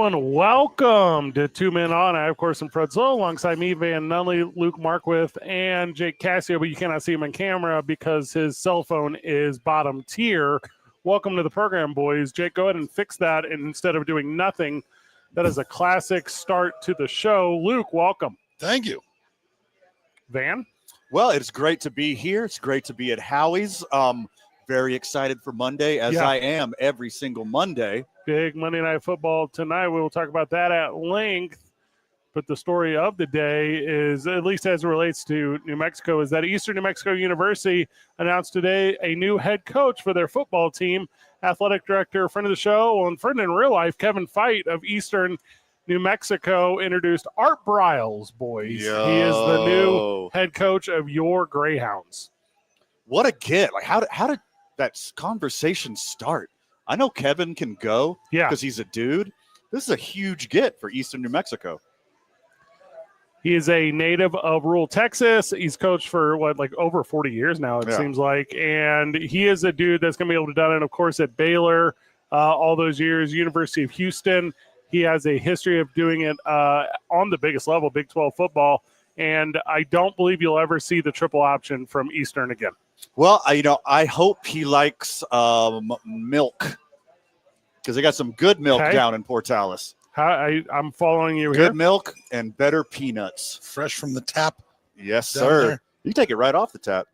And welcome to Two Men On. I, of course, am Fred Zoll alongside me, Van Nunley, Luke Markwith, and Jake Cassio, but you cannot see him on camera because his cell phone is bottom tier. Welcome to the program, boys. Jake, go ahead and fix that. And instead of doing nothing, that is a classic start to the show. Luke, welcome. Thank you. Van? Well, it's great to be here. It's great to be at Howie's. Very excited for Monday, as I am every single Monday. Big Monday Night Football tonight. We will talk about that at length. But the story of the day is, at least as it relates to New Mexico, is that Eastern New Mexico University announced today a new head coach for their football team. Athletic director, friend of the show, and friend in real life, Kevin Feit of Eastern New Mexico, introduced Art Briles, boys. Yo. He is the new head coach of your Greyhounds. What a get. Like, how did that conversation start? I know Kevin can go because he's a dude. This is a huge get for Eastern New Mexico. He is a native of rural Texas. He's coached for, over 40 years now, it seems like. And he is a dude that's going to be able to do it, of course, at Baylor all those years, University of Houston. He has a history of doing it on the biggest level, Big 12 football. And I don't believe you'll ever see the triple option from Eastern again. Well, I hope he likes milk because they got some good milk down in Portales. I'm following you here. Good milk and better peanuts. Fresh from the tap. Yes, sir. There. You take it right off the tap.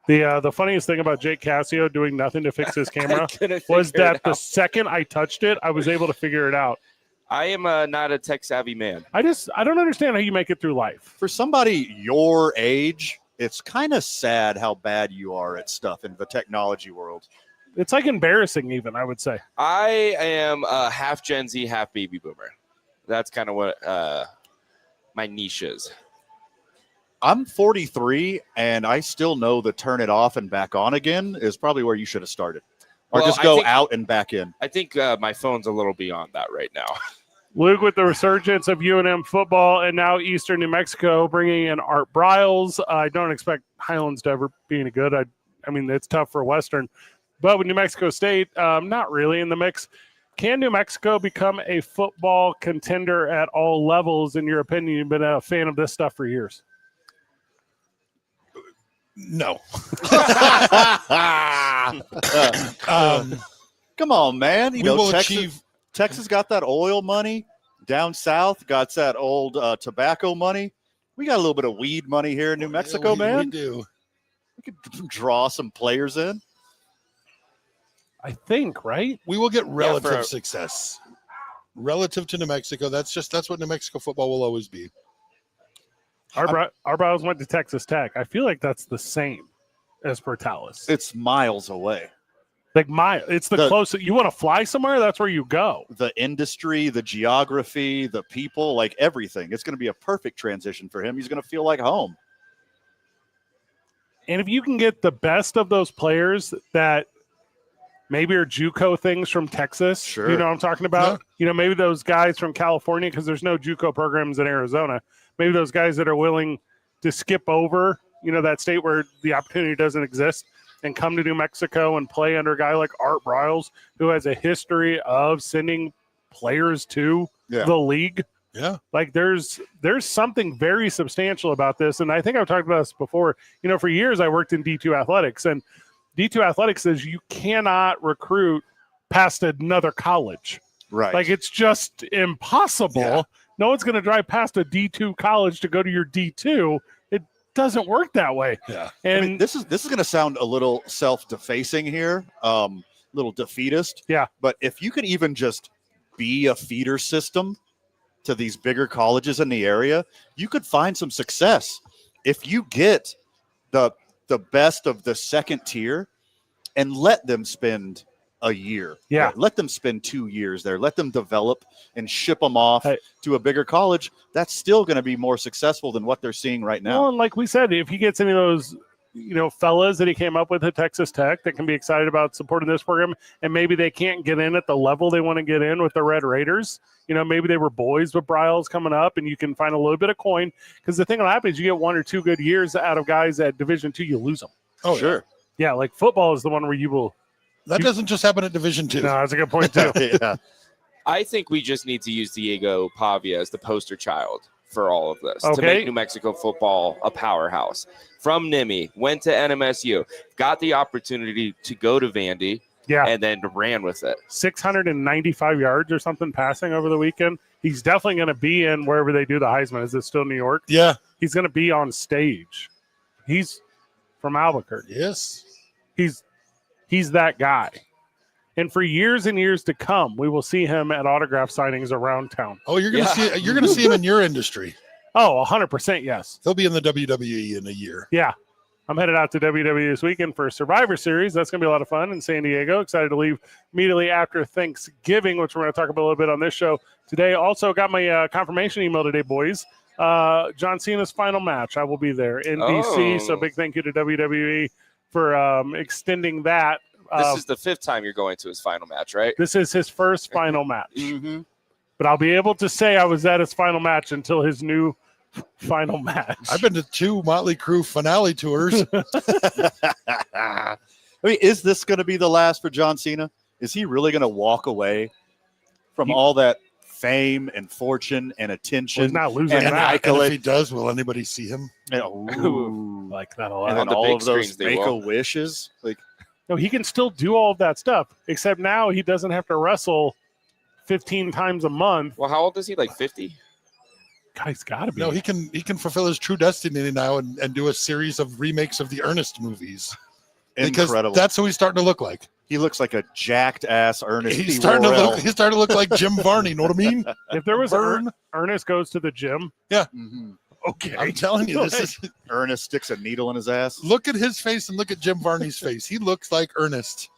The funniest thing about Jake Cassio doing nothing to fix his camera was that the second I touched it, I was able to figure it out. I am not a tech-savvy man. I don't understand how you make it through life. For somebody your age, it's kind of sad how bad you are at stuff in the technology world. It's like embarrassing even, I would say. I am half Gen Z, half baby boomer. That's kind of what my niche is. I'm 43, and I still know the turn it off and back on again is probably where you should have started. Or just go out and back in. I think my phone's a little beyond that right now. Luke, with the resurgence of UNM football and now Eastern New Mexico bringing in Art Briles, I don't expect Highlands to ever be any good. I mean, it's tough for Western. But with New Mexico State, not really in the mix. Can New Mexico become a football contender at all levels, in your opinion? You've been a fan of this stuff for years. No. Come on, man. Texas, Texas got that oil money. Down south got that old tobacco money. We got a little bit of weed money here in New Mexico, man. We do. We could draw some players in. I think, right? We will get relative success. Relative to New Mexico, that's what New Mexico football will always be. Our Briles went to Texas Tech. I feel like that's the same as Portales. It's miles away. It's the closest. You want to fly somewhere, that's where you go. The industry, the geography, the people, like everything. It's going to be a perfect transition for him. He's going to feel like home. And if you can get the best of those players that maybe are JUCO things from Texas, sure. You know what I'm talking about? Yeah. Maybe those guys from California, because there's no JUCO programs in Arizona. Maybe those guys that are willing to skip over, that state where the opportunity doesn't exist and come to New Mexico and play under a guy like Art Briles, who has a history of sending players to the league. Yeah. There's something very substantial about this. And I think I've talked about this before. For years I worked in D2 athletics, and D2 athletics says you cannot recruit past another college. Right. It's just impossible. Yeah. No one's going to drive past a D2 college to go to your D2. It doesn't work that way. Yeah. And this is going to sound a little self-defacing here, little defeatist. Yeah. But if you could even just be a feeder system to these bigger colleges in the area, you could find some success. If you get the best of the second tier and let them spend a year. Yeah. Let them spend 2 years there. Let them develop and ship them off to a bigger college. That's still going to be more successful than what they're seeing right now. Well, and like we said, if he gets any of those, fellas that he came up with at Texas Tech that can be excited about supporting this program, and maybe they can't get in at the level they want to get in with the Red Raiders. Maybe they were boys with Briles coming up, and you can find a little bit of coin. Because the thing that happens, you get 1 or 2 good years out of guys at Division II, you lose them. Oh, sure. Yeah, football is the one where you will. That doesn't just happen at Division II. No, that's a good point, too. Yeah. I think we just need to use Diego Pavia as the poster child for all of this to Okay. make New Mexico football a powerhouse. From NIMI, went to NMSU, got the opportunity to go to Vandy, Yeah. and then ran with it. 695 yards or something passing over the weekend. He's definitely going to be in wherever they do the Heisman. Is it still New York? Yeah. He's going to be on stage. He's from Albuquerque. Yes. He's that guy. And for years and years to come, we will see him at autograph signings around town. Oh, you're gonna see him in your industry. Oh, 100% yes. He'll be in the WWE in a year. Yeah. I'm headed out to WWE this weekend for Survivor Series. That's going to be a lot of fun in San Diego. Excited to leave immediately after Thanksgiving, which we're going to talk about a little bit on this show today. Also got my confirmation email today, boys. John Cena's final match. I will be there in DC. So big thank you to WWE for extending that. This is the 5th time you're going to his final match, right? This is his first final match. Mm-hmm. But I'll be able to say I was at his final match until his new final match. I've been to 2 Motley Crue finale tours. I mean, is this going to be the last for John Cena? Is he really going to walk away from all that fame and fortune and attention? He's not losing and that. And if he does, will anybody see him? Like that a lot. And then the all big of those screens they will. Make-A-Wishes. Like, No, he can still do all of that stuff, except now he doesn't have to wrestle 15 times a month. Well, how old is he? Like 50? Guy's got to be. No, he can fulfill his true destiny now and do a series of remakes of the Ernest movies. Because incredible. that's who he's starting to look like. He looks like a jacked ass Ernest He's P. starting Worrell. to look like Jim Varney. You know what I mean? If there was Burn. Ernest goes to the gym, Mhm. okay. I'm telling you, this is. Ernest sticks a needle in his ass. Look at his face and look at Jim Varney's face. He looks like Ernest.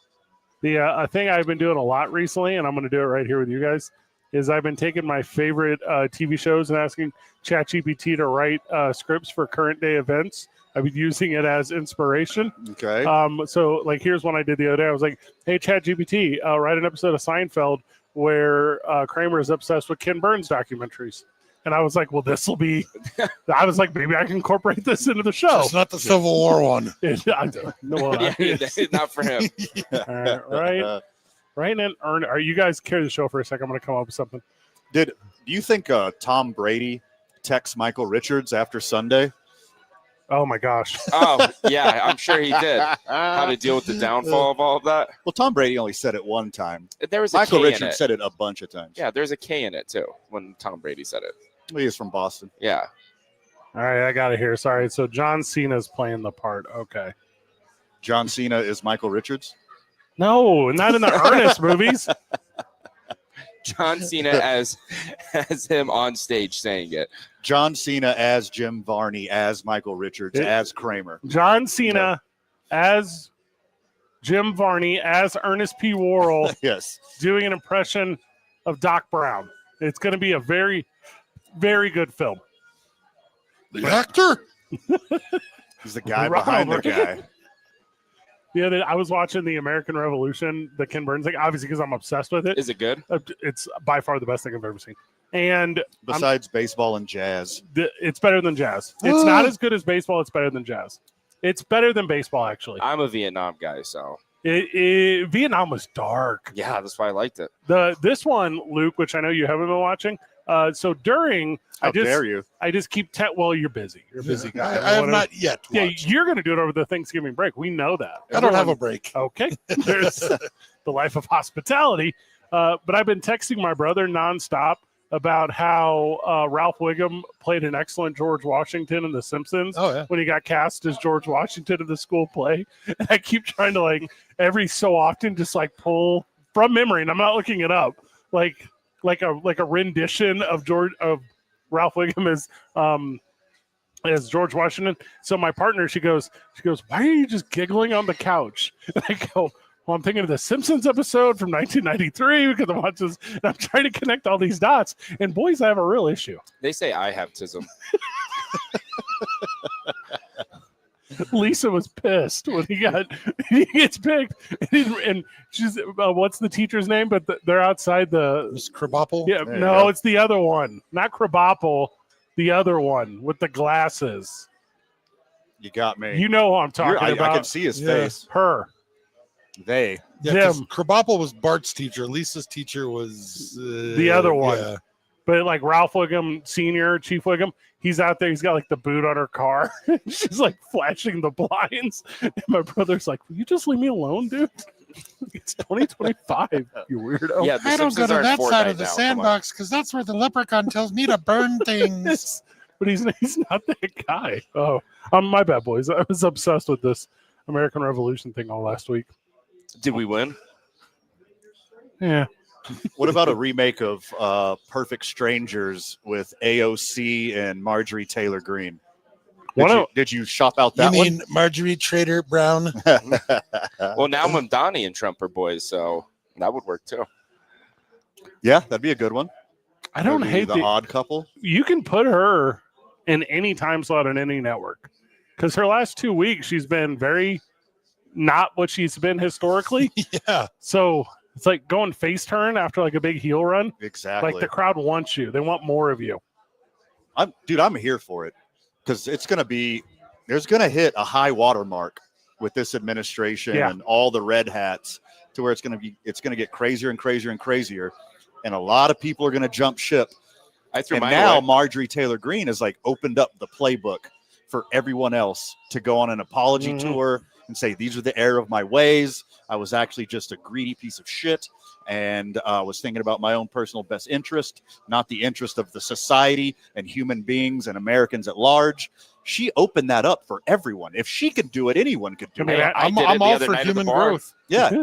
The a thing I've been doing a lot recently, and I'm going to do it right here with you guys, is I've been taking my favorite TV shows and asking ChatGPT to write scripts for current day events. I've been using it as inspiration. Okay. So, like, here's one I did the other day. I was like, hey, ChatGPT, write an episode of Seinfeld where Kramer is obsessed with Ken Burns documentaries. And I was like, well, this will be – I was like, maybe I can incorporate this into the show. It's not the Civil War one. Not for him. Right. And are you guys carry the show for a second? I'm going to come up with something. Do you think Tom Brady texts Michael Richards after Sunday? Oh, my gosh. Oh, yeah, I'm sure he did. How to deal with the downfall of all of that? Well, Tom Brady only said it one time. There was a Michael K in Richards it. said it a bunch of times. Yeah, there's a K in it, too, when Tom Brady said it. He is from Boston. Yeah. All right, I got it here. Sorry. So John Cena's playing the part. Okay. John Cena is Michael Richards? No, not in the Ernest movies. John Cena as him on stage saying it. John Cena as Jim Varney, as Michael Richards, as Kramer. John Cena as Jim Varney, as Ernest P. Worrell, Yes. doing an impression of Doc Brown. It's going to be a very, very good film. The actor? He's the guy Right behind the over. guy. Yeah, I was watching the American Revolution, the Ken Burns thing, obviously because I'm obsessed with it. Is it good? It's by far the best thing I've ever seen. And Besides baseball and jazz. it's better than jazz. It's not as good as baseball. It's better than jazz. It's better than baseball, actually. I'm a Vietnam guy, so. Vietnam was dark. Yeah, that's why I liked it. This one, Luke, which I know you haven't been watching. So during, How dare you? I just keep well, you're busy. You're a busy guy. I have not yet Yeah, watched. you're going to do it over the Thanksgiving break. We know that. I don't have a break. Okay. There's the life of hospitality. But I've been texting my brother nonstop about how Ralph Wiggum played an excellent George Washington in The Simpsons. Oh, yeah. When he got cast as George Washington in the school play. And I keep trying to, like, every so often just, like, pull from memory, and I'm not looking it up, like a rendition of Ralph Wiggum as George Washington. So my partner, she goes, why are you just giggling on the couch? And I go, well, I'm thinking of the Simpsons episode from 1993 because I watched this, and I'm trying to connect all these dots. And boys, I have a real issue. They say I have tism. Lisa was pissed when he gets picked, and she's what's the teacher's name? But they're outside the Miss Krabappel? Yeah, There you no, go. it's the other one, not Krabappel, the other one with the glasses. You got me. You know who I'm talking I about. can see his Yeah. face. Her. They. Yeah, them. Krabappel was Bart's teacher. Lisa's teacher was The other one. Yeah. But like Ralph Wiggum Sr., Chief Wiggum, he's out there. He's got like the boot on her car. She's like flashing the blinds. And my brother's like, will you just leave me alone, dude? It's 2025, you weirdo. Yeah, the I don't go Simpsons to are in that side Fortnite of the now. Come on. sandbox because that's where the leprechaun tells me to burn things. But he's not that guy. Oh, my bad, boys. I was obsessed with this American Revolution thing all last week. Did we win? Yeah. What about a remake of Perfect Strangers with AOC and Marjorie Taylor Greene? Did you shop out that You mean Marjorie Trader Brown? one? Well, now Mamdani and Trump are boys, so that would work too. Yeah, that'd be a good one. I don't Maybe hate the odd couple. You can put her in any time slot on any network because her last 2 weeks she's been very not what she's been historically. Yeah. So it's like going face turn after like a big heel run. Exactly. Like the crowd wants you. They want more of you. I'm here for it because there's going to hit a high water mark with this administration and all the red hats to where it's going to get crazier and crazier and crazier. And a lot of people are going to jump ship. Now Marjorie Taylor Greene has like opened up the playbook for everyone else to go on an apology tour and say, these are the error of my ways. I was actually just a greedy piece of shit and was thinking about my own personal best interest, not the interest of the society and human beings and Americans at large. She opened that up for everyone. If she could do it, anyone could do it. I'm all for human growth. Yeah.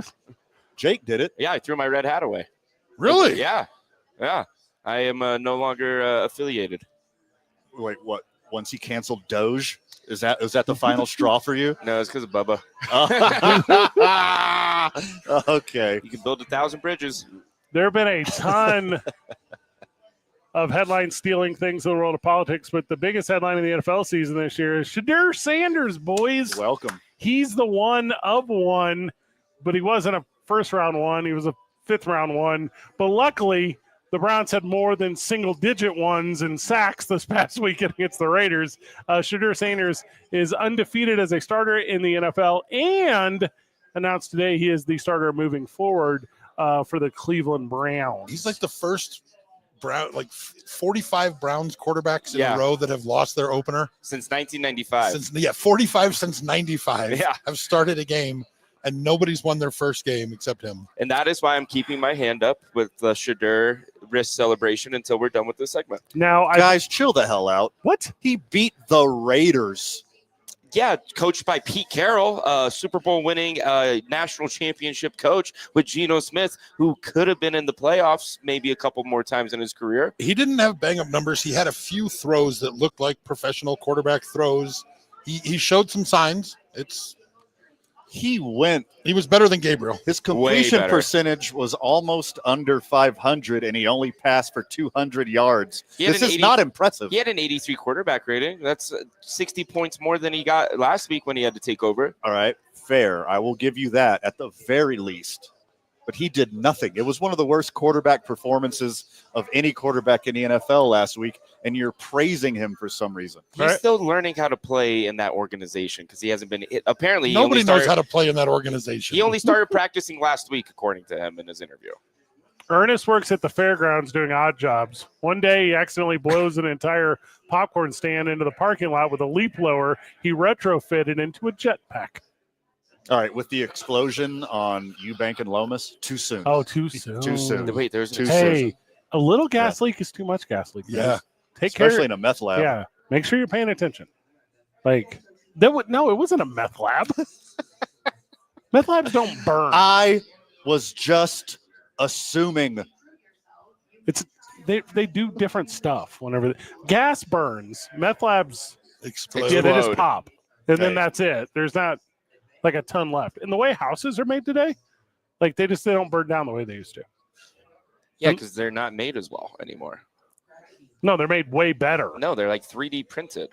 Jake did it. Yeah, I threw my red hat away. Really? Yeah. I am no longer affiliated. Wait, what? Once he canceled Doge, is that the final straw for you? No, it's because of Bubba. Okay. You can build 1,000 bridges. There have been a ton of headline stealing things in the world of politics, but the biggest headline in the NFL season this year is Shadur Sanders, boys. Welcome. He's the one of one, but he wasn't a first round one. He was a fifth round one. But luckily, the Browns had more than single-digit ones in sacks this past weekend against the Raiders. Shadur Sanders is undefeated as a starter in the NFL and announced today he is the starter moving forward for the Cleveland Browns. He's like the first 45 Browns quarterbacks in a row that have lost their opener. Since 1995. 45 since 95 Yeah. have started a game, and nobody's won their first game except him. And that is why I'm keeping my hand up with the Shadur wrist celebration until we're done with this segment. Now, guys, chill the hell out. What? He beat the Raiders. Yeah, coached by Pete Carroll, Super Bowl winning national championship coach with Geno Smith, who could have been in the playoffs maybe a couple more times in his career. He didn't have bang-up numbers. He had a few throws that looked like professional quarterback throws. He showed some signs. He was better than Gabriel. His completion percentage was almost under 500, and he only passed for 200 yards. This is not impressive. He had an 83 quarterback rating. That's 60 points more than he got last week when he had to take over. All right, fair. I will give you that at the very least. But he did nothing. It was one of the worst quarterback performances of any quarterback in the NFL last week, and you're praising him for some reason. He's still learning how to play in that organization because he hasn't been – apparently nobody knows how to play in that organization. He only started practicing last week, according to him in his interview. Ernest works at the fairgrounds doing odd jobs. One day he accidentally blows an entire popcorn stand into the parking lot with a leaf blower he retrofitted into a jetpack. All right, with the explosion on Eubank and Lomas, too soon. Oh, too soon. Too soon. Wait, there's too soon. soon. A little gas leak is too much gas leak. Yeah. Take care. Especially in a meth lab. Yeah. Make sure you're paying attention. It wasn't a meth lab. Meth labs don't burn. I was just assuming. They do different stuff whenever gas burns. Meth labs explode. Yeah, they just pop. And then that's it. There's not like a ton left. And the way houses are made today, like they don't burn down the way they used to. Yeah, because they're not made as well anymore. No, they're made way better. No, they're like 3D printed.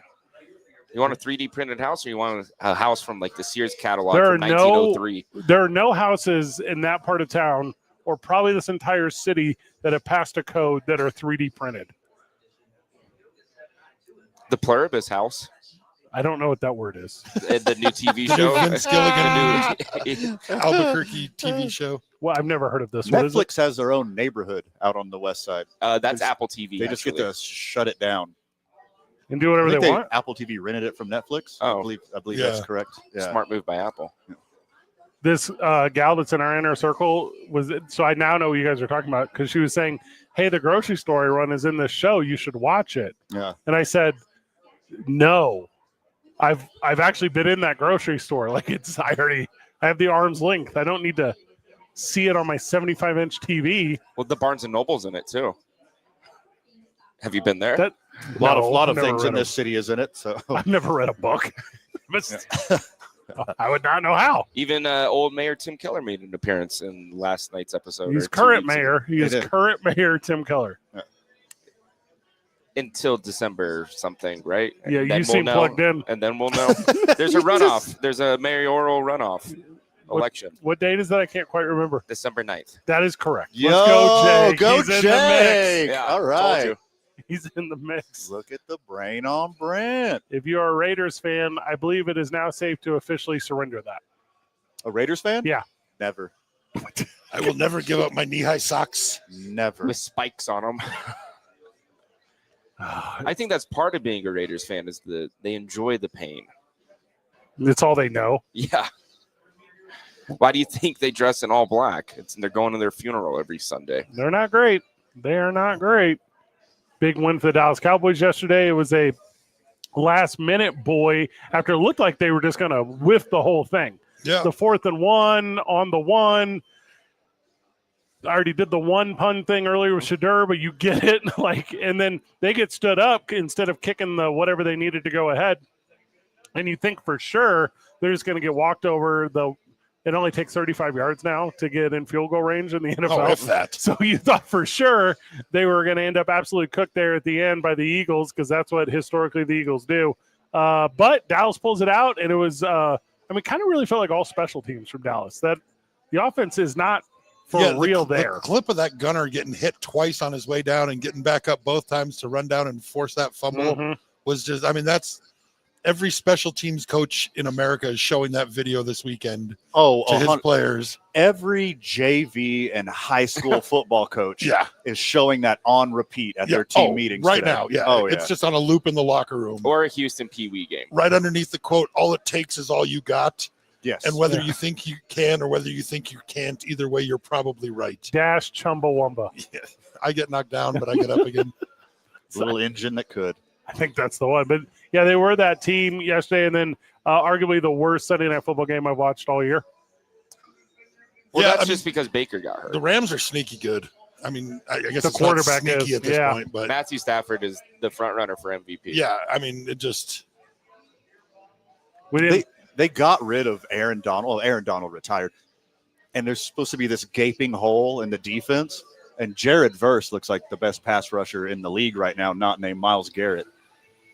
You want a 3D printed house, or you want a house from like the Sears catalog from 1903? There are no houses in that part of town, or probably this entire city, that have passed a code that are 3D printed. The Pluribus house. I don't know what that word is. The new TV The new show. Vince Gilligan The new- Albuquerque TV show. Well, I've never heard of this. What is it? Netflix has their own neighborhood out on the west side. that's Apple TV. They just get to shut it down. And do whatever I think they want? Apple TV rented it from Netflix. Oh. I believe Yeah. that's correct. Yeah. Smart move by Apple. This gal that's in our inner circle so I now know what you guys are talking about because she was saying, hey, the grocery store I run is in this show. You should watch it. Yeah. And I said, no, I've actually been in that grocery store. Like I have the arm's length. I don't need to see it on my 75-inch TV. Well, the Barnes and Noble's in it too. Have you been there? That A lot no, of never things read in this city is in it. So I've never read a book. I would not know how. Even old Mayor Tim Keller made an appearance in last night's episode. He's or 2 current weeks ago. mayor. He is It is. current mayor Tim Keller. Until December something, right? Yeah, And then you seem know, plugged in. and then we'll know. There's a runoff. There's a mayoral runoff election, What date is that? I can't quite remember. December 9th. That is correct. Yo, Let's go, Jake. go He's in the Jake. Yeah, All told right. you. mix. He's in the mix. Look at the brain on Brent. If you are a Raiders fan, I believe it is now safe to officially surrender that. A Raiders fan? Yeah. Never. I will never give up my knee-high socks. Never. With spikes on them. I think that's part of being a Raiders fan is they enjoy the pain. It's all they know. Yeah. Why do you think they dress in all black? They're going to their funeral every Sunday. They're not great. They are not great. Big win for the Dallas Cowboys yesterday. It was a last-minute boy after it looked like they were just going to whiff the whole thing. Yeah. The 4th and 1 on the 1. I already did the one pun thing earlier with Shadur, but you get it. And then they get stood up instead of kicking the whatever they needed to go ahead. And you think for sure they're just going to get walked over. It only takes 35 yards now to get in field goal range in the NFL. Oh, if that. So you thought for sure they were going to end up absolutely cooked there at the end by the Eagles because that's what historically the Eagles do. But Dallas pulls it out, and it was, kind of really felt like all special teams from Dallas. That the offense is not for real there. The clip of that gunner getting hit twice on his way down and getting back up both times to run down and force that fumble was just, that's every special teams coach in America is showing that video this weekend to his players. Every JV and high school football coach is showing that on repeat at their team meetings right today. now. Yeah. Oh, It's just on a loop in the locker room. Or a Houston Pee Wee game. Right underneath the quote, all it takes is all you got. Yes. And whether you think you can or whether you think you can't, either way, you're probably right. Dash Chumbawamba. Yeah. I get knocked down, but I get up again. Little engine that could. I think that's the one. But, yeah, they were that team yesterday, and then arguably the worst Sunday Night Football game I've watched all year. Well, that's just because Baker got hurt. The Rams are sneaky good. I guess The it's quarterback not sneaky is, at this point, but Matthew Stafford is the front runner for MVP. yeah, it just We didn't. They got rid of Aaron Donald. Well, Aaron Donald retired. And there's supposed to be this gaping hole in the defense. And Jared Verse looks like the best pass rusher in the league right now, not named Myles Garrett.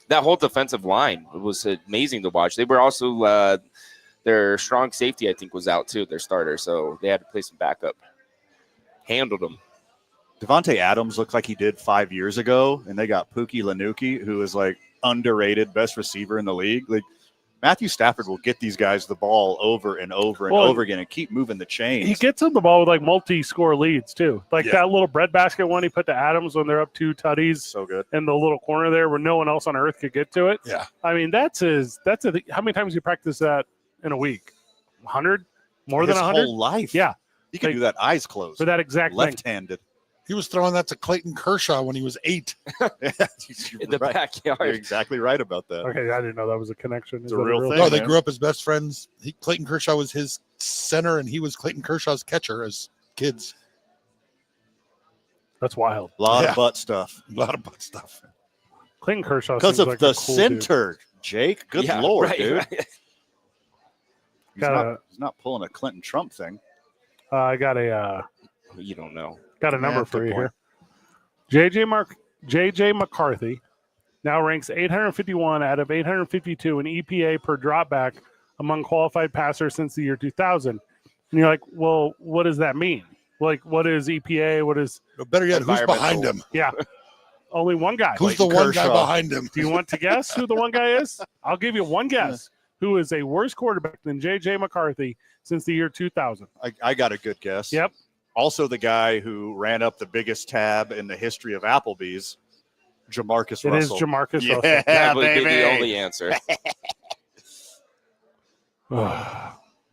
That whole defensive line was amazing to watch. They were also their strong safety, I think, was out too, their starter. So they had to play some backup. Handled them. Devontae Adams looked like he did 5 years ago. And they got Pookie Lanuki, who is like underrated best receiver in the league. Like, Matthew Stafford will get these guys the ball over and over and over again and keep moving the chains. He gets them the ball with like multi-score leads too. Like that little breadbasket one he put to Adams when they're up 2 tutties. So good. In the little corner there where no one else on earth could get to it. Yeah. How many times do you practice that in a week? 100? More than 100? His whole life. Yeah. You can do that eyes closed. For that exact thing. Left-handed. he was throwing that to Clayton Kershaw when he was 8. In the backyard. You're exactly right about that. Okay, I didn't know that was a connection. It's a real thing. No, they man. grew up as best friends. Clayton Kershaw was his center, and he was Clayton Kershaw's catcher as kids. That's wild. A lot of butt stuff. A lot of butt stuff. Clayton Kershaw Because seems of like the a cool center, Jake. Good Yeah, Lord, right, dude. right. He's not pulling a Clinton Trump thing. I got a You don't know. number Yeah, for good you point. here. JJ McCarthy now ranks 851 out of 852 in EPA per dropback among qualified passers since the year 2000. And you're like, well, what does that mean? Like, what is EPA? What is But better yet, who's Environmental. behind him? yeah? Only one guy. Who's the one guy Kershaw. behind him? Do you want to guess who the one guy is? I'll give you one guess. Who is a worse quarterback than J.J. McCarthy since the year 2000? I got a good guess. Yep. Also, the guy who ran up the biggest tab in the history of Applebee's, Jamarcus It Russell. is Jamarcus Yeah, Russell. That would baby. be the only answer.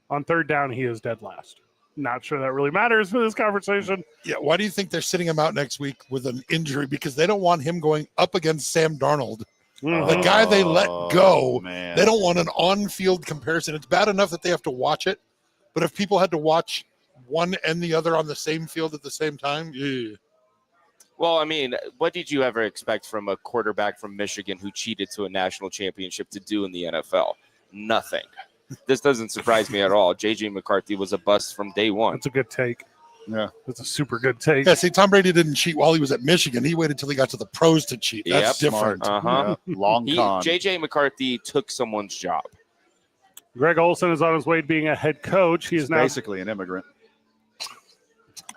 On third down, he is dead last. Not sure that really matters for this conversation. Yeah, why do you think they're sitting him out next week with an injury? Because they don't want him going up against Sam Darnold, the guy they let go. Man. They don't want an on-field comparison. It's bad enough that they have to watch it, but if people had to watch one and the other on the same field at the same time, yeah. Well, I mean, what did you ever expect from a quarterback from Michigan who cheated to a national championship to do in the NFL? Nothing. This doesn't surprise me at all. J.J. McCarthy was a bust from day one. That's a good take. Yeah. That's a super good take. Yeah, see, Tom Brady didn't cheat while he was at Michigan. He waited till he got to the pros to cheat. That's Yep. different. Uh-huh. Yeah, long con. J.J. McCarthy took someone's job. Greg Olson is on his way to being a head coach. He is He's now. basically an immigrant.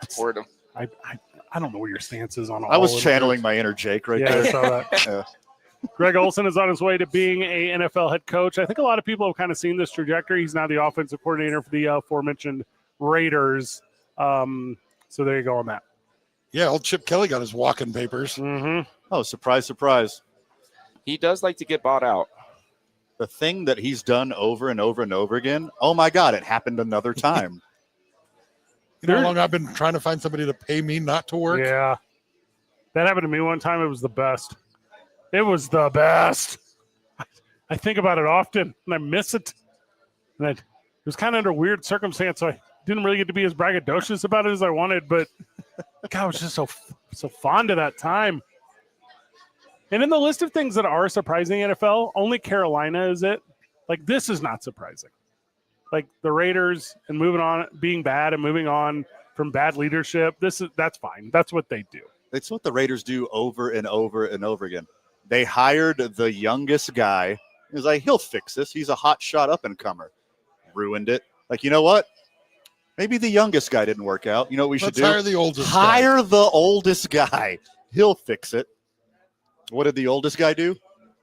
Support him. I don't know what your stance is on all I was of channeling this. my inner Jake right Yeah, I there. saw that. Yeah. Greg Olson is on his way to being a NFL head coach. I think a lot of people have kind of seen this trajectory. He's now the offensive coordinator for the aforementioned Raiders. So there you go on that. Yeah, old Chip Kelly got his walking papers. Mm-hmm. Oh, surprise, surprise. He does like to get bought out. The thing that he's done over and over and over again, oh my God, it happened another time. You know how long I've been trying to find somebody to pay me not to work? Yeah. That happened to me one time. It was the best. It was the best. I think about it often, and I miss it. And it was kind of under weird circumstance, so I didn't really get to be as braggadocious about it as I wanted, but God, I was just so fond of that time. And in the list of things that are surprising in NFL, only Carolina is it. Like, this is not surprising. Like, the Raiders and moving on, being bad and moving on from bad leadership, that's fine. That's what they do. It's what the Raiders do over and over and over again. They hired the youngest guy. He was like, he'll fix this. He's a hot shot up and comer. Ruined it. Like, you know what? Maybe the youngest guy didn't work out. You know what we should Let's do? hire the oldest guy. Hire the oldest guy. He'll fix it. What did the oldest guy do?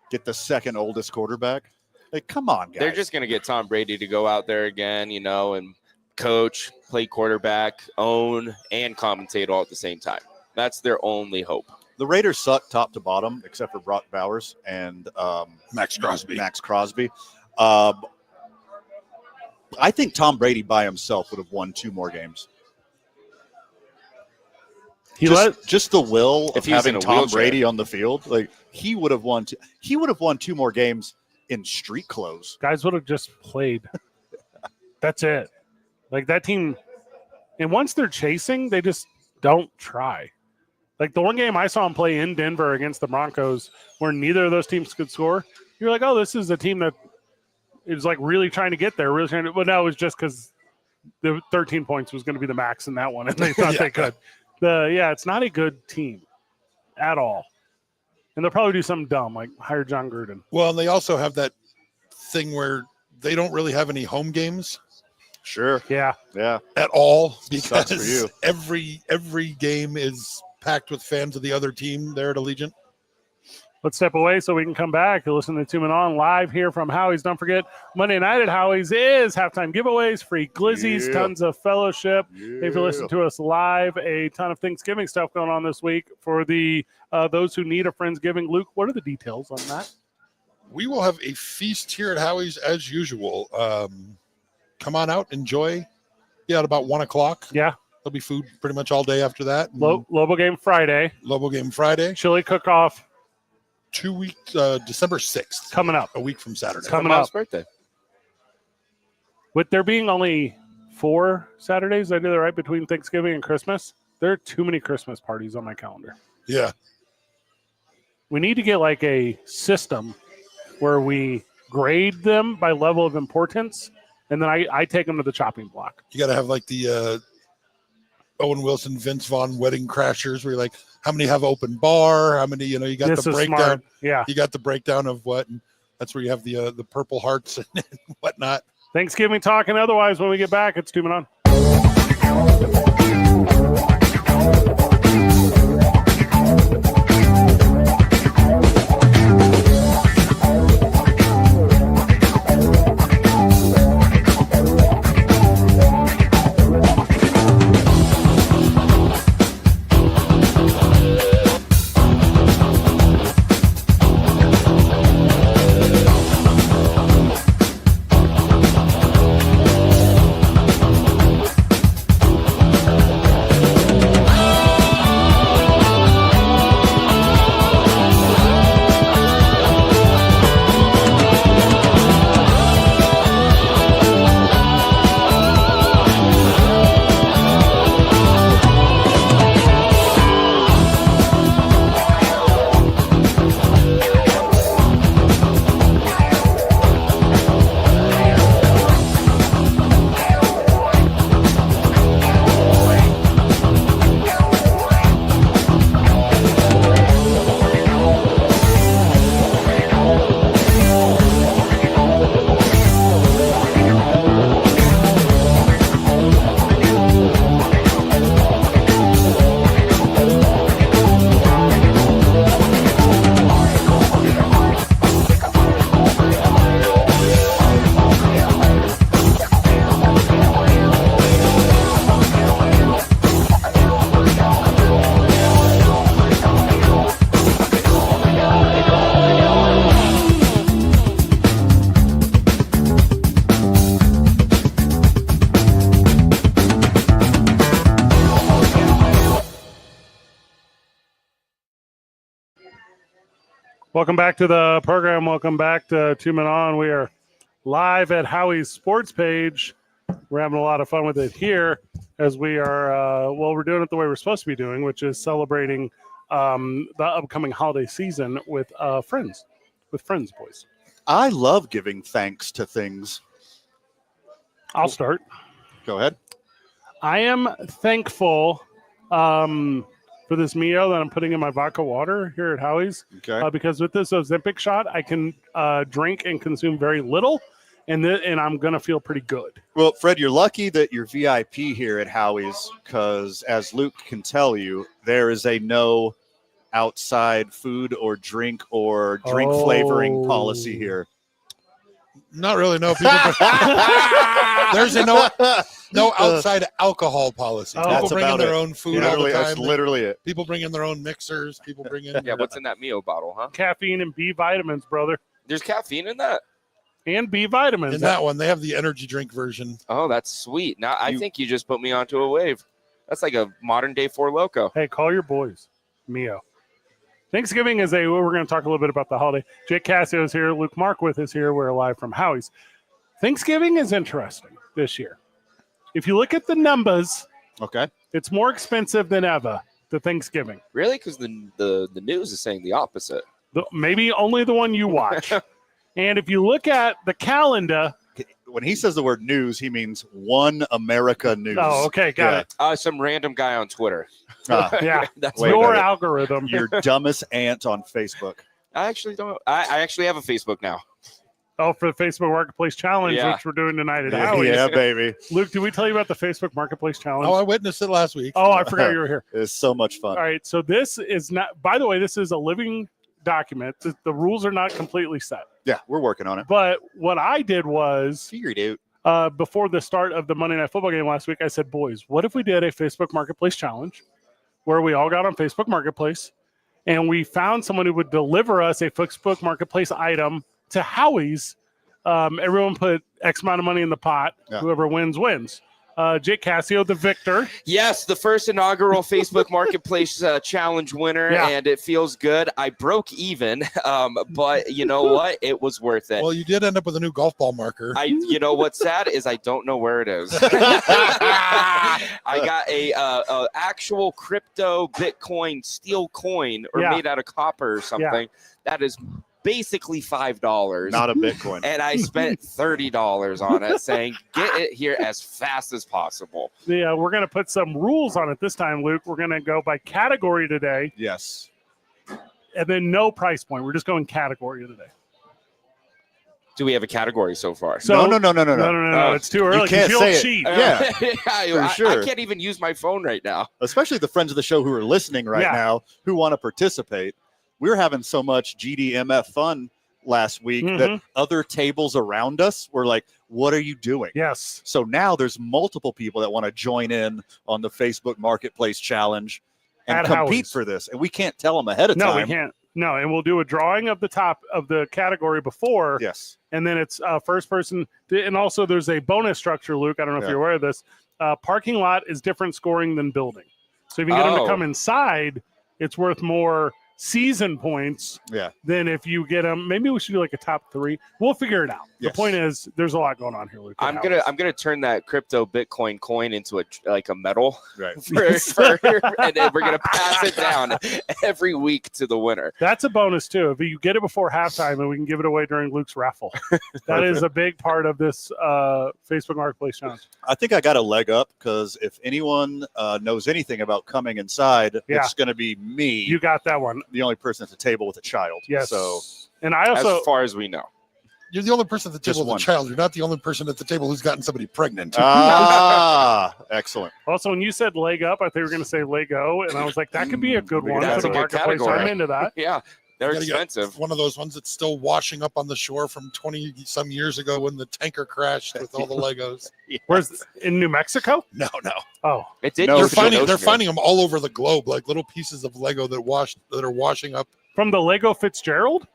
Get the second oldest quarterback. Like, come on, guys. They're just going to get Tom Brady to go out there again, and coach, play quarterback, own, and commentate all at the same time. That's their only hope. The Raiders suck top to bottom, except for Brock Bowers and Max Crosby. I think Tom Brady by himself would have won 2 more games. Just the will If of he was in having a Tom wheelchair. Brady on the field, like he would have won. He would have won 2 more games in street clothes. Guys would have just played. That's it. Like, that team, and once they're chasing, they just don't try. Like, the one game I saw him play in Denver against the Broncos where neither of those teams could score, you're like, oh, this is a team that is, like, really trying to get there. Really trying to, well, no, it was just because the 13 points was going to be the max in that one, and they thought they could. It's not a good team at all. And they'll probably do something dumb, like hire John Gruden. Well, and they also have that thing where they don't really have any home games Sure. Yeah. Yeah. at all Sucks for you. because every game is packed with fans of the other team there at Allegiant. Let's step away so we can come back. You're listening to 2 Men On live here from Howie's. Don't forget, Monday night at Howie's is halftime giveaways, free glizzies, Yeah. tons of fellowship. If you listen Yeah. to us live, a ton of Thanksgiving stuff going on this week for the those who need a Friendsgiving. Luke, what are the details on that? We will have a feast here at Howie's as usual. Come on out, enjoy. Yeah, at about 1 o'clock. Yeah. There'll be food pretty much all day after that. And Lobo game Friday, Lobo game Friday. chili cook-off 2 weeks, December 6th, coming up. a week from Saturday. Coming Mom's up. birthday. With there being only 4 Saturdays, I did it right, between Thanksgiving and Christmas, there are too many Christmas parties on my calendar. Yeah. We need to get like a system where we grade them by level of importance, and then I take them to the chopping block. You got to have like the Owen Wilson, Vince Vaughn wedding crashers where you're like, how many have open bar? How many, you got This the is breakdown. smart. Yeah. You got the breakdown of what, and that's where you have the Purple Hearts and whatnot. Thanksgiving talk and otherwise when we get back. It's 2 Men On. Welcome back to the program. Welcome back to 2 Men On. We are live at Howie's sports page. We're having a lot of fun with it here as we are, we're doing it the way we're supposed to be doing, which is celebrating the upcoming holiday season with friends, boys. I love giving thanks to things. I'll start. Go ahead. I am thankful for this Mio that I'm putting in my vodka water here at Howie's. Okay. Because with this Ozempic shot, I can drink and consume very little, and I'm going to feel pretty good. Well, Fred, you're lucky that you're VIP here at Howie's because, as Luke can tell you, there is a no outside food or drink flavoring policy here. Not really. No. People there's a no outside alcohol policy. Oh, People that's bring in about their it. own food all the time. That's literally it. People bring in their own mixers. People bring in. Yeah, what's in that Mio bottle, huh? Caffeine and B vitamins, brother. There's caffeine in that. And B vitamins. In that one, they have the energy drink version. Oh, that's sweet. Now I think you just put me onto a wave. That's like a modern day Four Loko. Hey, call your boys. Mio. Thanksgiving is we're going to talk a little bit about the holiday. Jake Cassio is here. Luke Markwith is here. We're live from Howie's. Thanksgiving is interesting this year. If you look at the numbers, Okay. it's more expensive than ever, the Thanksgiving. Really? Because the news is saying the opposite. Maybe only the one you watch. And if you look at the calendar. When he says the word news, he means One America News. Oh, okay. Got it. Some random guy on Twitter. Yeah. That's Wait a your minute. algorithm. Your dumbest aunt on Facebook. I actually don't. I actually have a Facebook now. Oh, for the Facebook Marketplace Challenge, Yeah. which we're doing tonight at Howie's. Yeah, baby. Luke, did we tell you about the Facebook Marketplace Challenge? Oh, I witnessed it last week. Oh, I forgot you were here. It's so much fun. All right, so this is not, by the way, this is a living document. The rules are not completely set. Yeah, we're working on it. But what I did was, Figured out. before the start of the Monday Night Football game last week, I said, boys, what if we did a Facebook Marketplace Challenge where we all got on Facebook Marketplace and we found someone who would deliver us a Facebook Marketplace item to Howie's. Everyone put X amount of money in the pot. Yeah. Whoever wins, wins. Jake Cassio, the victor. Yes, the first inaugural Facebook Marketplace Challenge winner, Yeah. and it feels good. I broke even, but you know what? It was worth it. Well, you did end up with a new golf ball marker. You know what's sad is I don't know where it is. I got a actual crypto Bitcoin steel coin or Yeah. made out of copper or something that is basically $5. Not a Bitcoin. And I spent $30 on it, saying get it here as fast as possible. We're going to put some rules on it this time, Luke. We're going to go by category today, Yes. and then no price point. We're just going category today. Do we have a category so far? So No. No. It's too early. You can't You'll say it. cheat. Yeah, I sure. can't even use my phone right now. Especially the friends of the show who are listening right Yeah. now who want to participate. We're having so much GDMF fun last week that other tables around us were like, what are you doing? Yes. So now there's multiple people that want to join in on the Facebook Marketplace Challenge and At compete Howie's. for this. And we can't tell them ahead of No, time. we can't. No, and we'll do a drawing of the top of the category before, Yes. and then it's first person. And also, there's a bonus structure, Luke. I don't know if Yeah. you're aware of this. Parking lot is different scoring than building. So if you get them to Oh. come inside, it's worth more season points Yeah. than if you get them. Maybe we should do like a top 3. We'll figure it out. Yes. The point is, there's a lot going on here, Luke. I'm gonna turn that crypto Bitcoin coin into a medal, Right. and then we're gonna pass it down every week to the winner. That's a bonus too. If you get it before halftime, and we can give it away during Luke's raffle. That is a big part of this Facebook Marketplace Challenge. I think I got a leg up because if anyone knows anything about coming inside, Yeah. it's going to be me, You got that one. the only person at the table with a child. Yes. So And I also As far as we know, You're the only person at the Just table with one. a child. You're not the only person at the table who's gotten somebody pregnant. Excellent. Also, when you said leg up, I thought you were going to say Lego, and I was like, that could be a good one That's for a the good marketplace. category. I'm into that. yeah, they're You gotta get expensive. One of those ones that's still washing up on the shore from 20 some years ago when the tanker crashed with all the Legos. Where's in New Mexico? No. Oh, It did. No, used They're to be an finding ocean. them all over the globe, like little pieces of Lego that are washing up. from the Lego Fitzgerald.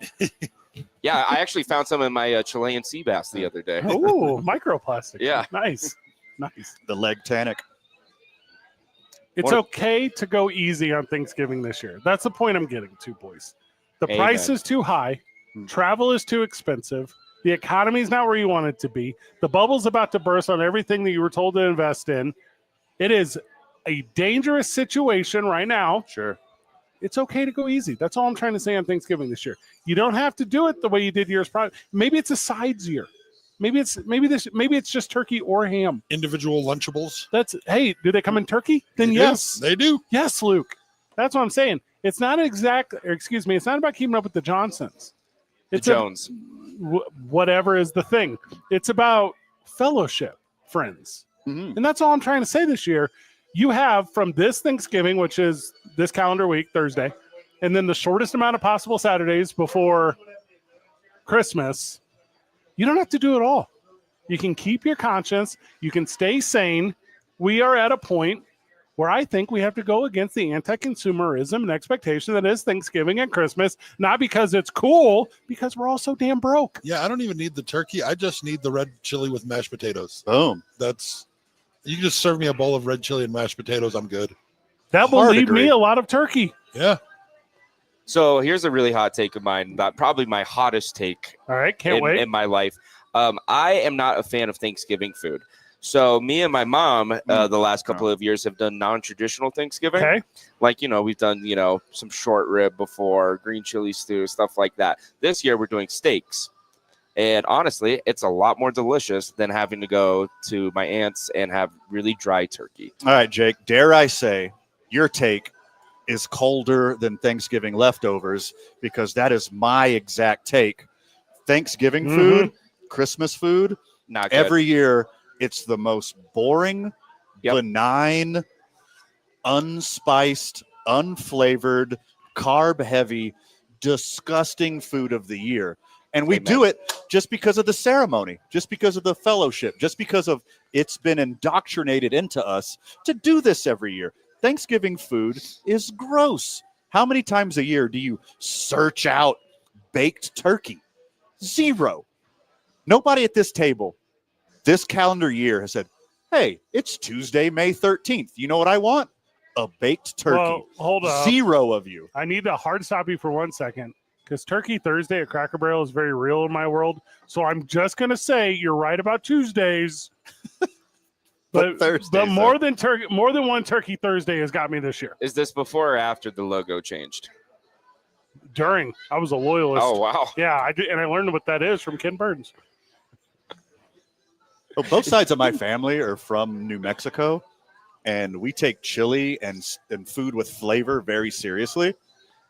Yeah, I actually found some in my Chilean sea bass the other day. Ooh, microplastic. Yeah. nice. The leg tannic. It's okay to go easy on Thanksgiving this year. That's the point I'm getting to, boys. The Amen. price is too high. Travel is too expensive. The economy is not where you want it to be. The bubble's about to burst on everything that you were told to invest in. It is a dangerous situation right now. Sure. It's okay to go easy. That's all I'm trying to say on Thanksgiving this year. You don't have to do it the way you did years prior. Maybe it's a sides year. Maybe it's just turkey or ham. Individual Lunchables. Do they come in turkey? Then yes. They do. Yes, Luke. That's what I'm saying. It's not it's not about keeping up with the Johnsons. It's Jones. Whatever is the thing. It's about fellowship, friends. Mm-hmm. And that's all I'm trying to say this year. You have from this Thanksgiving, which is this calendar week, Thursday, and then the shortest amount of possible Saturdays before Christmas. You don't have to do it all. You can keep your conscience. You can stay sane. We are at a point where I think we have to go against the anti-consumerism and expectation that is Thanksgiving and Christmas, not because it's cool, because we're all so damn broke. Yeah, I don't even need the turkey. I just need the red chili with mashed potatoes. Boom. You can just serve me a bowl of red chili and mashed potatoes. I'm good. That will leave me a lot of turkey. Yeah. So here's a really hot take of mine, probably my hottest take All right, can't wait. in my life. I am not a fan of Thanksgiving food. So me and my mom the last couple of years have done non-traditional Thanksgiving. Okay. Like, we've done, some short rib before, green chili stew, stuff like that. This year we're doing steaks. And honestly, it's a lot more delicious than having to go to my aunt's and have really dry turkey. All right, Jake, dare I say your take is colder than Thanksgiving leftovers, because that is my exact take. Thanksgiving food, Christmas food, not good. Every year it's the most boring, benign, unspiced, unflavored, carb-heavy, disgusting food of the year. And we do it just because of the ceremony, just because of the fellowship, just because of it's been indoctrinated into us to do this every year. Thanksgiving food is gross. How many times a year do you search out baked turkey? Zero. Nobody at this table this calendar year has said, hey, it's Tuesday, May 13th. You know what I want? A baked turkey. Well, hold up. Zero of you. I need to hard stop you for 1 second, because Turkey Thursday at Cracker Barrel is very real in my world. So I'm just going to say you're right about Tuesdays. But more than one Turkey Thursday has got me this year. Is this before or after the logo changed? During. I was a loyalist. Oh, wow. Yeah, I did, and I learned what that is from Ken Burns. Well, both sides of my family are from New Mexico, and we take chili and food with flavor very seriously.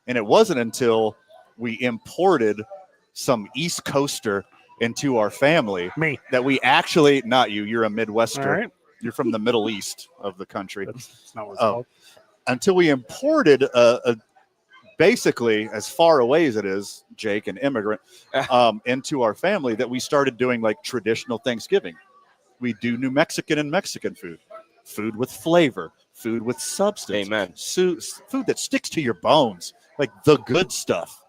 And it wasn't until we imported some East Coaster into our family that we actually, not you, you're a Midwester. All right. You're from the Middle East of the country. That's not what it's called. Until we imported basically as far away as it is, Jake, an immigrant, into our family, that we started doing like traditional Thanksgiving. We do New Mexican and Mexican food with flavor, food with substance. Amen. Food that sticks to your bones, like the good stuff.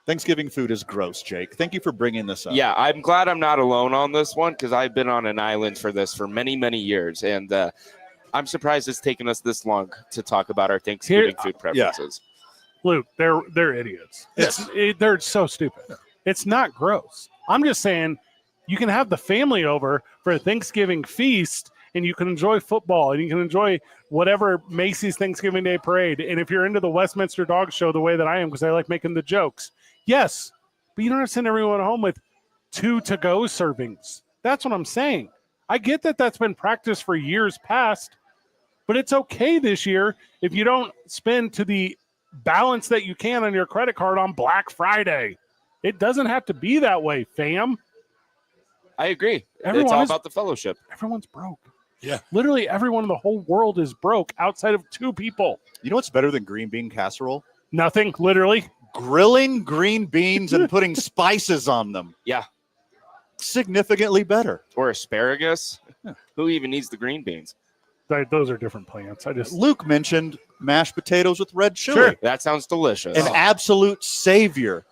Thanksgiving food is gross, Jake. Thank you for bringing this up. Yeah, I'm glad I'm not alone on this one, because I've been on an island for this for many, many years. And I'm surprised it's taken us this long to talk about our Thanksgiving food preferences. Yeah. Luke, they're idiots. Yes. They're so stupid. It's not gross. I'm just saying you can have the family over for a Thanksgiving feast, and you can enjoy football, and you can enjoy whatever Macy's Thanksgiving Day parade. And if you're into the Westminster Dog Show the way that I am, because I like making the jokes, yes, but you don't have to send everyone home with 2 to-go servings. That's what I'm saying. I get that that's been practiced for years past, but it's okay this year if you don't spend to the balance that you can on your credit card on Black Friday. It doesn't have to be that way, fam. I agree. Everyone it's all is- about the fellowship. Everyone's broke. Yeah. Literally everyone in the whole world is broke outside of 2 people. You know what's better than green bean casserole? Nothing, literally. Grilling green beans and putting spices on them. Yeah. Significantly better. Or asparagus. Who even needs the green beans? Those are different plants. Luke mentioned mashed potatoes with red chili. Sure. That sounds delicious. An absolute savior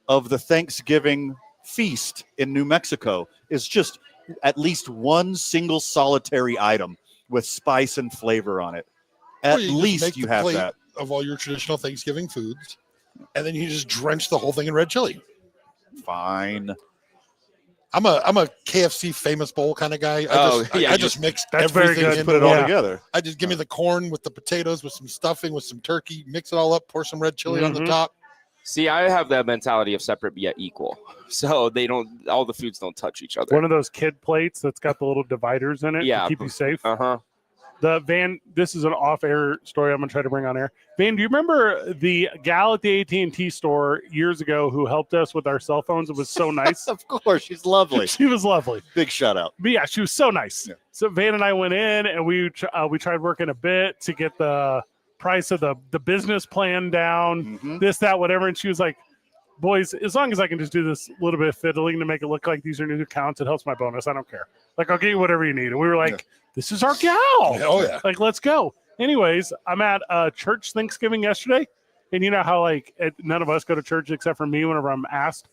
of the Thanksgiving feast in New Mexico is just at least one single solitary item with spice and flavor on it. At Or you just least make you the have plate that. of all your traditional Thanksgiving foods. and then you just drench the whole thing in red chili. Fine. I'm a KFC famous bowl kind of guy. I just mix That's very everything good. in. Put it all together. I just give me the corn with the potatoes with some stuffing with some turkey, mix it all up, pour some red chili on the top. See, I have that mentality of separate yet equal. So all the foods don't touch each other. One of those kid plates that's got the little dividers in it to keep you safe. Uh-huh. The Van, this is an off-air story I'm going to try to bring on air. Van, do you remember the gal at the AT&T store years ago who helped us with our cell phones? It was so nice. Of course, she's lovely. She was lovely. Big shout out. But yeah, she was so nice. Yeah. So Van and I went in and we tried working a bit to get the price of the business plan down, this, that, whatever. And she was like, boys, as long as I can just do this little bit of fiddling to make it look like these are new accounts, it helps my bonus. I don't care. Like, I'll get you whatever you need. And we were like, this is our gal. Oh, yeah. Like, let's go. Anyways, I'm at church Thanksgiving yesterday. And you know how, none of us go to church except for me whenever I'm asked.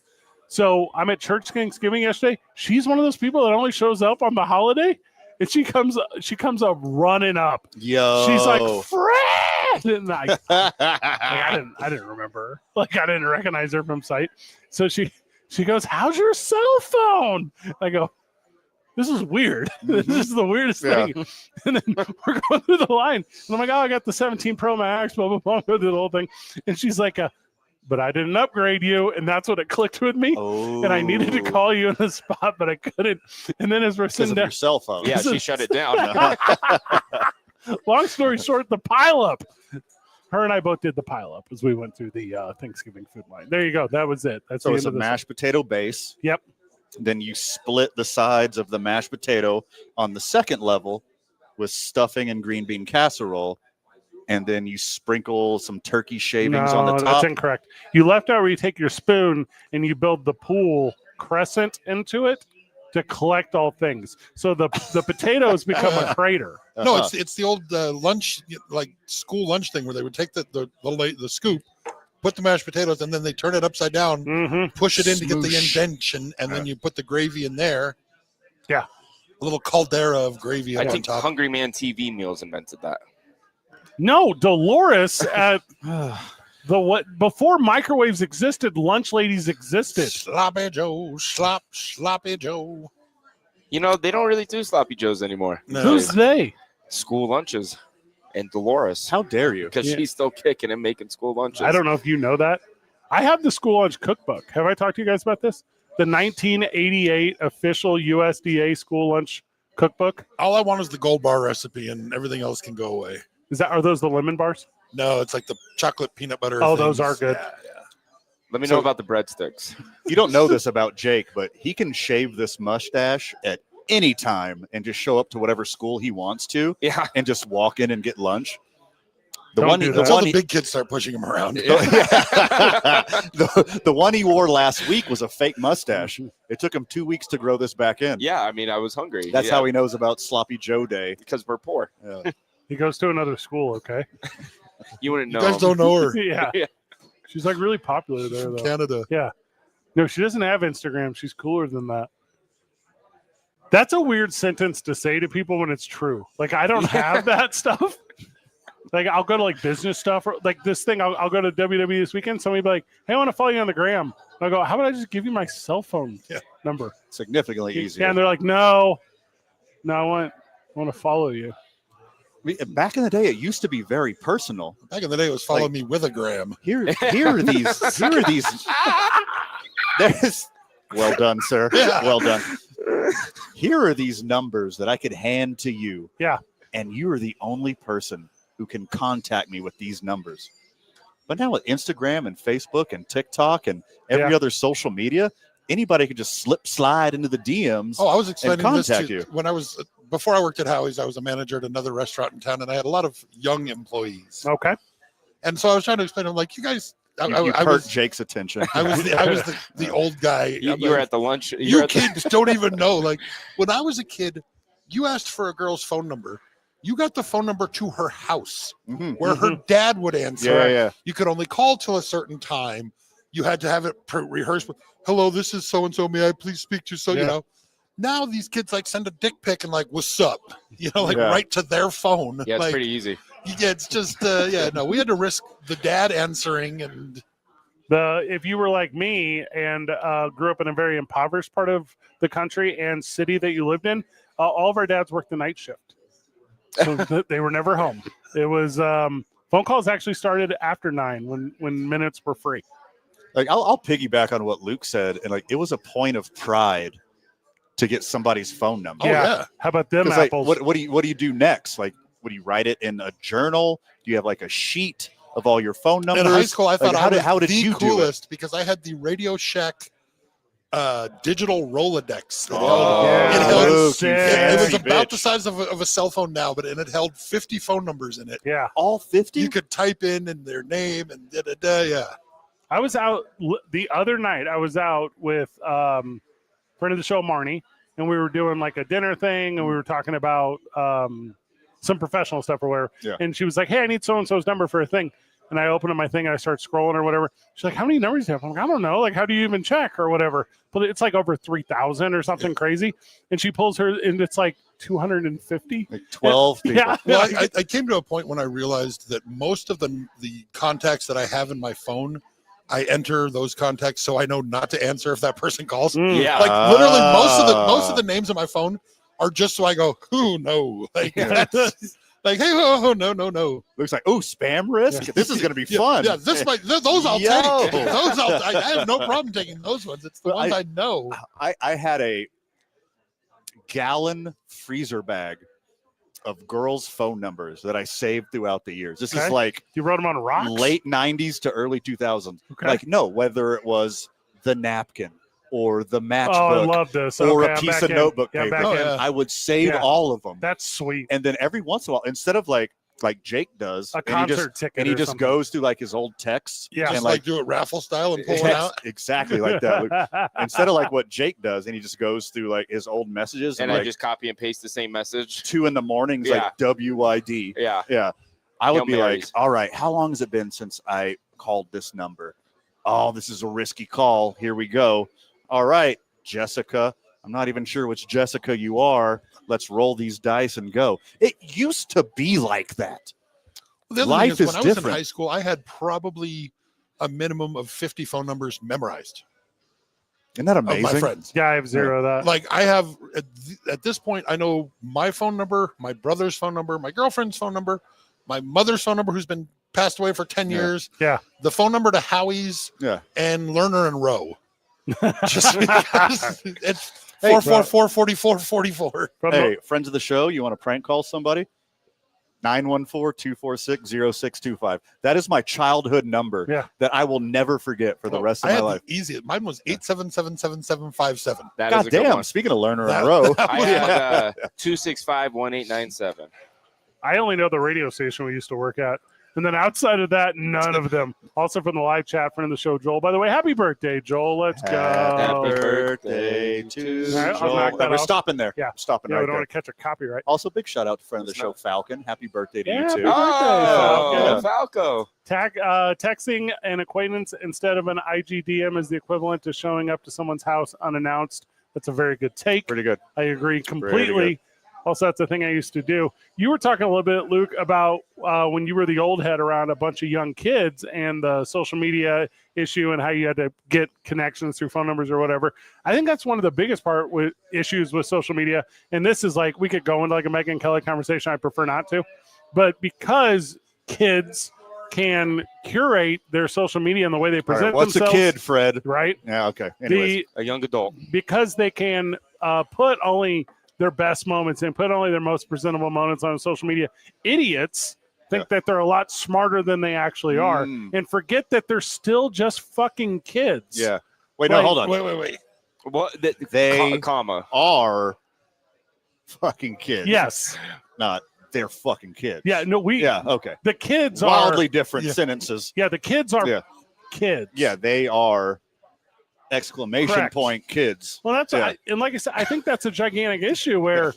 So I'm at church Thanksgiving yesterday. She's one of those people that only shows up on the holiday. And she comes up running up. Yo. She's like, Fred! And I didn't remember her. Like, I didn't recognize her from sight. So she goes, how's your cell phone? I go, this is weird. This is the weirdest thing. And then we're going through the line. And I'm like, I got the 17 Pro Max, blah, blah, blah, do the whole thing. And she's like, but I didn't upgrade you. And that's what it clicked with me. Oh. And I needed to call you in the spot, but I couldn't. And then as we're sitting down, your cell phone. Yeah, she shut it down. Long story short, the pileup. Her and I both did the pileup as we went through the Thanksgiving food line. There you go. That was it. That's so it's a mashed potato base. Yep. Then you split the sides of the mashed potato on the second level with stuffing and green bean casserole. And then you sprinkle some turkey shavings on the top. That's incorrect. You left out where you take your spoon and you build the pool crescent into it to collect all things. So the potatoes become a crater. No, it's the old lunch, like school lunch thing where they would take the scoop, put the mashed potatoes, and then they turn it upside down, push it in to get the indentation, and then you put the gravy in there. Yeah. A little caldera of gravy on top. I think Hungry Man TV Meals invented that. No, Dolores at before microwaves existed, lunch ladies existed. Sloppy Joe, sloppy Joe. You know, they don't really do sloppy joes anymore. No. Who's they? School lunches. And Dolores. How dare you? Because she's still kicking and making school lunches. I don't know if you know that. I have the school lunch cookbook. Have I talked to you guys about this? The 1988 official USDA school lunch cookbook. All I want is the gold bar recipe, and everything else can go away. Are those the lemon bars? No, it's like the chocolate peanut butter. Oh, things. Those are good. Yeah. Let me know about the breadsticks. You don't know this about Jake, but he can shave this mustache at any time and just show up to whatever school he wants to. Yeah. And just walk in and get lunch. Until the big kids start pushing him around. The one he wore last week was a fake mustache. It took him 2 weeks to grow this back in. Yeah, I mean, I was hungry. That's how he knows about Sloppy Joe Day. Because we're poor. Yeah. He goes to another school, okay? You wouldn't know. You guys don't know her. Yeah. She's like really popular there, though. Canada. Yeah. No, she doesn't have Instagram. She's cooler than that. That's a weird sentence to say to people when it's true. Like, I don't have that stuff. Like, I'll go to like business stuff or like this thing. I'll go to WWE this weekend. Somebody be like, hey, I want to follow you on the gram. And I go, how about I just give you my cell phone number? Significantly easier. Yeah, and they're like, no, I want to follow you. I mean, back in the day, it used to be very personal. Back in the day, it was follow me with a gram. Here are these. There's well done, sir. Yeah. Well done. Here are these numbers that I could hand to you. Yeah. And you are the only person who can contact me with these numbers. But now with Instagram and Facebook and TikTok and every other social media, anybody could just slide into the DMs. Oh, I was explaining this to you. When before I worked at Howie's, I was a manager at another restaurant in town, and I had a lot of young employees. Okay. And so I was trying to explain to them, like, you guys, You hurt Jake's attention. I was the old guy. You were at the lunch. You kids don't even know. Like, when I was a kid, you asked for a girl's phone number. You got the phone number to her house where her dad would answer. Yeah. You could only call till a certain time. You had to have it rehearsed. Hello, this is so-and-so. May I please speak to you? You know, now these kids like send a dick pic and like, what's up? You know, like right to their phone. Yeah, it's like, pretty easy. Yeah, it's just, no, we had to risk the dad answering and If you were like me and grew up in a very impoverished part of the country and city that you lived in, all of our dads worked the night shift. So they were never home. It was phone calls actually started after 9 when minutes were free. Like I'll piggyback on what Luke said, and like it was a point of pride to get somebody's phone number. Oh, yeah. How about them Like, apples? what do you do next? Like, would you write it in a journal? Do you have like a sheet of all your phone numbers? In high school, I thought how did the you coolest because I had the Radio Shack digital Rolodex. Oh, yeah. Luke, you It was fancy about the bitch. size of a cell phone now, but it held 50 phone numbers in it. Yeah. All 50. You could type in their name and yeah. I was out the other night. I was out with friend of the show, Marnie, and we were doing like a dinner thing, and we were talking about some professional stuff or whatever. Yeah. And she was like, "Hey, I need so-and-so's number for a thing." And I open up my thing and I start scrolling or whatever. She's like, "How many numbers do you have?" I'm like, "I don't know. Like, how do you even check or whatever?" But it's like over 3,000 or something crazy. And she pulls her, and it's like 250. Like 12 people. Yeah. Well, I came to a point when I realized that most of the contacts that I have in my phone, I enter those contacts so I know not to answer if that person calls. Yeah. Like literally most of the names on my phone are just so I go, "Who no?" Like that's like, "Hey, oh, no." Looks like, oh, spam risk. Yeah. This is going to be fun. Yeah, those I'll Yo. take. I have no problem taking those ones. It's the But ones I know. I had a gallon freezer bag of girls' phone numbers that I saved throughout the years. This Okay. is like You wrote them on rocks? late 90s to early 2000s. Okay. Like, no, whether it was the napkin or the Oh, I matchbook love this. or Okay, a I'm piece back of in. notebook Yeah, paper, back Oh, in. yeah. I would save Yeah. all of them. That's sweet. And then every once in a while, instead of like Jake does, A and he concert just, ticket and he or just something. goes through like his old texts. Yeah. Just and like do it raffle style and pull it out. Exactly like that. Luke. Instead of like what Jake does, and he just goes through like his old messages And and I like just copy and paste the same message. 2 a.m. Yeah. like WYD. Yeah. Yeah. I would Hail be Marys. like, all right, how long has it been since I called this number? Oh, this is a risky call. Here we go. All right, Jessica. I'm not even sure which Jessica you are. Let's roll these dice and go. It used to be like that. The other Life thing is when I was different. in high school, I had probably a minimum of 50 phone numbers memorized Isn't that of amazing? my friends. Yeah, I have zero of that. Like I have at this point, I know my phone number, my brother's phone number, my girlfriend's phone number, my mother's phone number, who's been passed away for 10 Yeah. years. Yeah. The phone number to Howie's Yeah. and Lerner and Rowe. Just because it's Hey, 444-4444. From Hey, friends of the show, you want to prank call somebody? 914-246-0625. That is my childhood number Yeah. that I will never forget for the rest of I my had life. the easiest. Mine was 877-7757. That is God a good damn, one. speaking of learner That- and row. that I was had 265-1897. I only know the radio station we used to work at. And then outside of that, none of them. Also from the live chat, friend of the show, Joel. By the way, happy birthday, Joel. Let's go. Happy Happy birthday to All right, I'll Joel. knock that We're off. stopping there. Yeah. Stopping Yeah, right we don't there. want to catch a copyright. Also, big shout out to friend of the show, Falcon. Happy birthday to Yeah, you happy too. birthday. Oh, Falco. Texting an acquaintance instead of an IGDM is the equivalent to showing up to someone's house unannounced. That's a very good take. Pretty good. I agree Pretty completely. Also, that's the thing I used to do. You were talking a little bit, Luke, about when you were the old head around a bunch of young kids and the social media issue and how you had to get connections through phone numbers or whatever. I think that's one of the biggest issues with social media. And this is like, we could go into like a Megan Kelly conversation. I prefer not to. But because kids can curate their social media and the way they All present right, what's themselves. a kid, Fred? Right? Yeah, okay. Anyways. A young adult. Because they can put only their best moments and put only their most presentable moments on social media, idiots think that they're a lot smarter than they actually are and forget that they're still just fucking kids. Yeah. Wait, Like, no, hold on. Wait. What? They comma. are fucking kids. Yes. Not they're fucking kids. Yeah. No, Yeah, okay. the kids Wildly are. different Yeah. sentences. Yeah. The kids are Yeah. kids. Yeah, they are exclamation Correct. point kids. Well, that's and like I said, I think that's a gigantic issue where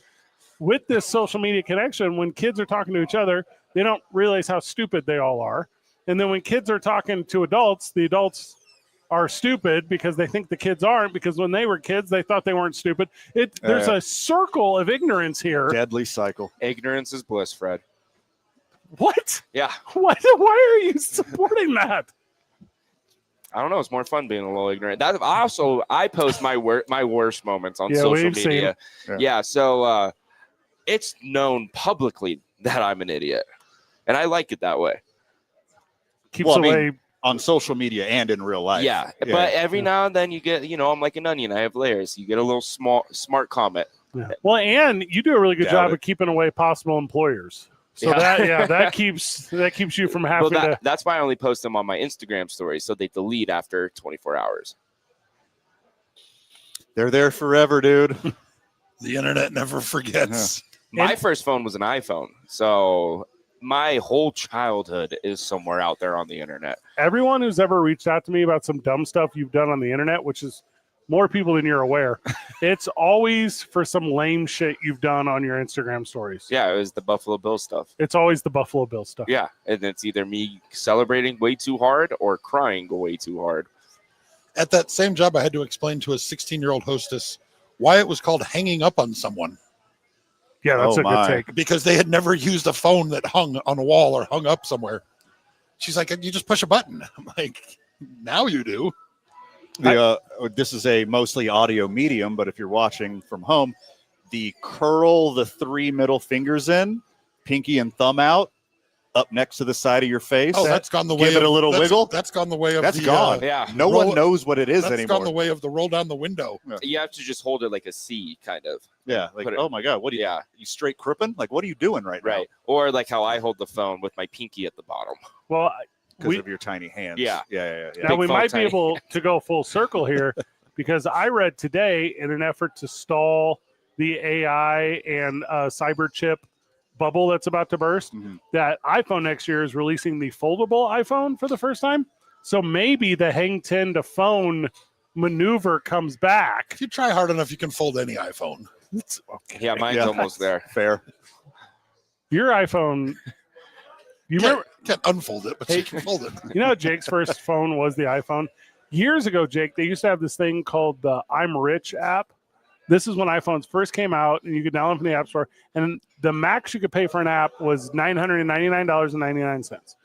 with this social media connection, when kids are talking to each other, they don't realize how stupid they all are. And then when kids are talking to adults, the adults are stupid because they think the kids aren't, because when they were kids, they thought they weren't stupid. There's a circle of ignorance here. Deadly cycle. Ignorance is bliss, Fred. What? Yeah. What? Why are you supporting that? I don't know. It's more fun being a little ignorant. That I post my worst moments on social media. Yeah. So it's known publicly that I'm an idiot, and I like it that way. Keeps away on social media and in real life. Yeah. But every now and then you get, I'm like an onion. I have layers. You get a little smart comment. Yeah. Well, and you do a really good job of keeping away possible employers. So that keeps you from having to. That's why I only post them on my Instagram story, so they delete after 24 hours. They're there forever, dude. The internet never forgets. My first phone was an iPhone, so my whole childhood is somewhere out there on the internet. Everyone who's ever reached out to me about some dumb stuff you've done on the internet, which is more people than you're aware, it's always for some lame shit you've done on your Instagram stories. Yeah, it was the Buffalo Bill stuff. It's always the Buffalo Bill stuff. Yeah, and it's either me celebrating way too hard or crying way too hard. At that same job, I had to explain to a 16-year-old hostess why it was called hanging up on someone. Yeah, that's a good take. Because they had never used a phone that hung on a wall or hung up somewhere. She's like, you just push a button. I'm like, now you do. This is a mostly audio medium, but if you're watching from home, the curl the 3 middle fingers in, pinky and thumb out, up next to the side of your face. Oh, that's gone the way. Give it a little wiggle. That's gone the way of. That's gone. Yeah. No one knows what it is anymore. That's gone the way of the roll down the window. Yeah. You have to just hold it like a C, kind of. Yeah. Like, oh my God, what are you? Yeah. You straight crippin'? Like, what are you doing right now? Right. Or like how I hold the phone with my pinky at the bottom. Well, because of your tiny hands. Yeah. Yeah. Now we might be able to go full circle here because I read today in an effort to stall the AI and cyber chip bubble that's about to burst, that iPhone next year is releasing the foldable iPhone for the first time. So maybe the hang 10 to phone maneuver comes back. If you try hard enough, you can fold any iPhone. Okay. Yeah, mine's almost there. Fair. Your iPhone, remember? Can't unfold it, but you can fold it. You know, Jake's first phone was the iPhone. Years ago, Jake, they used to have this thing called the I'm Rich app. This is when iPhones first came out, and you could download from the App Store. And the max you could pay for an app was $999.99.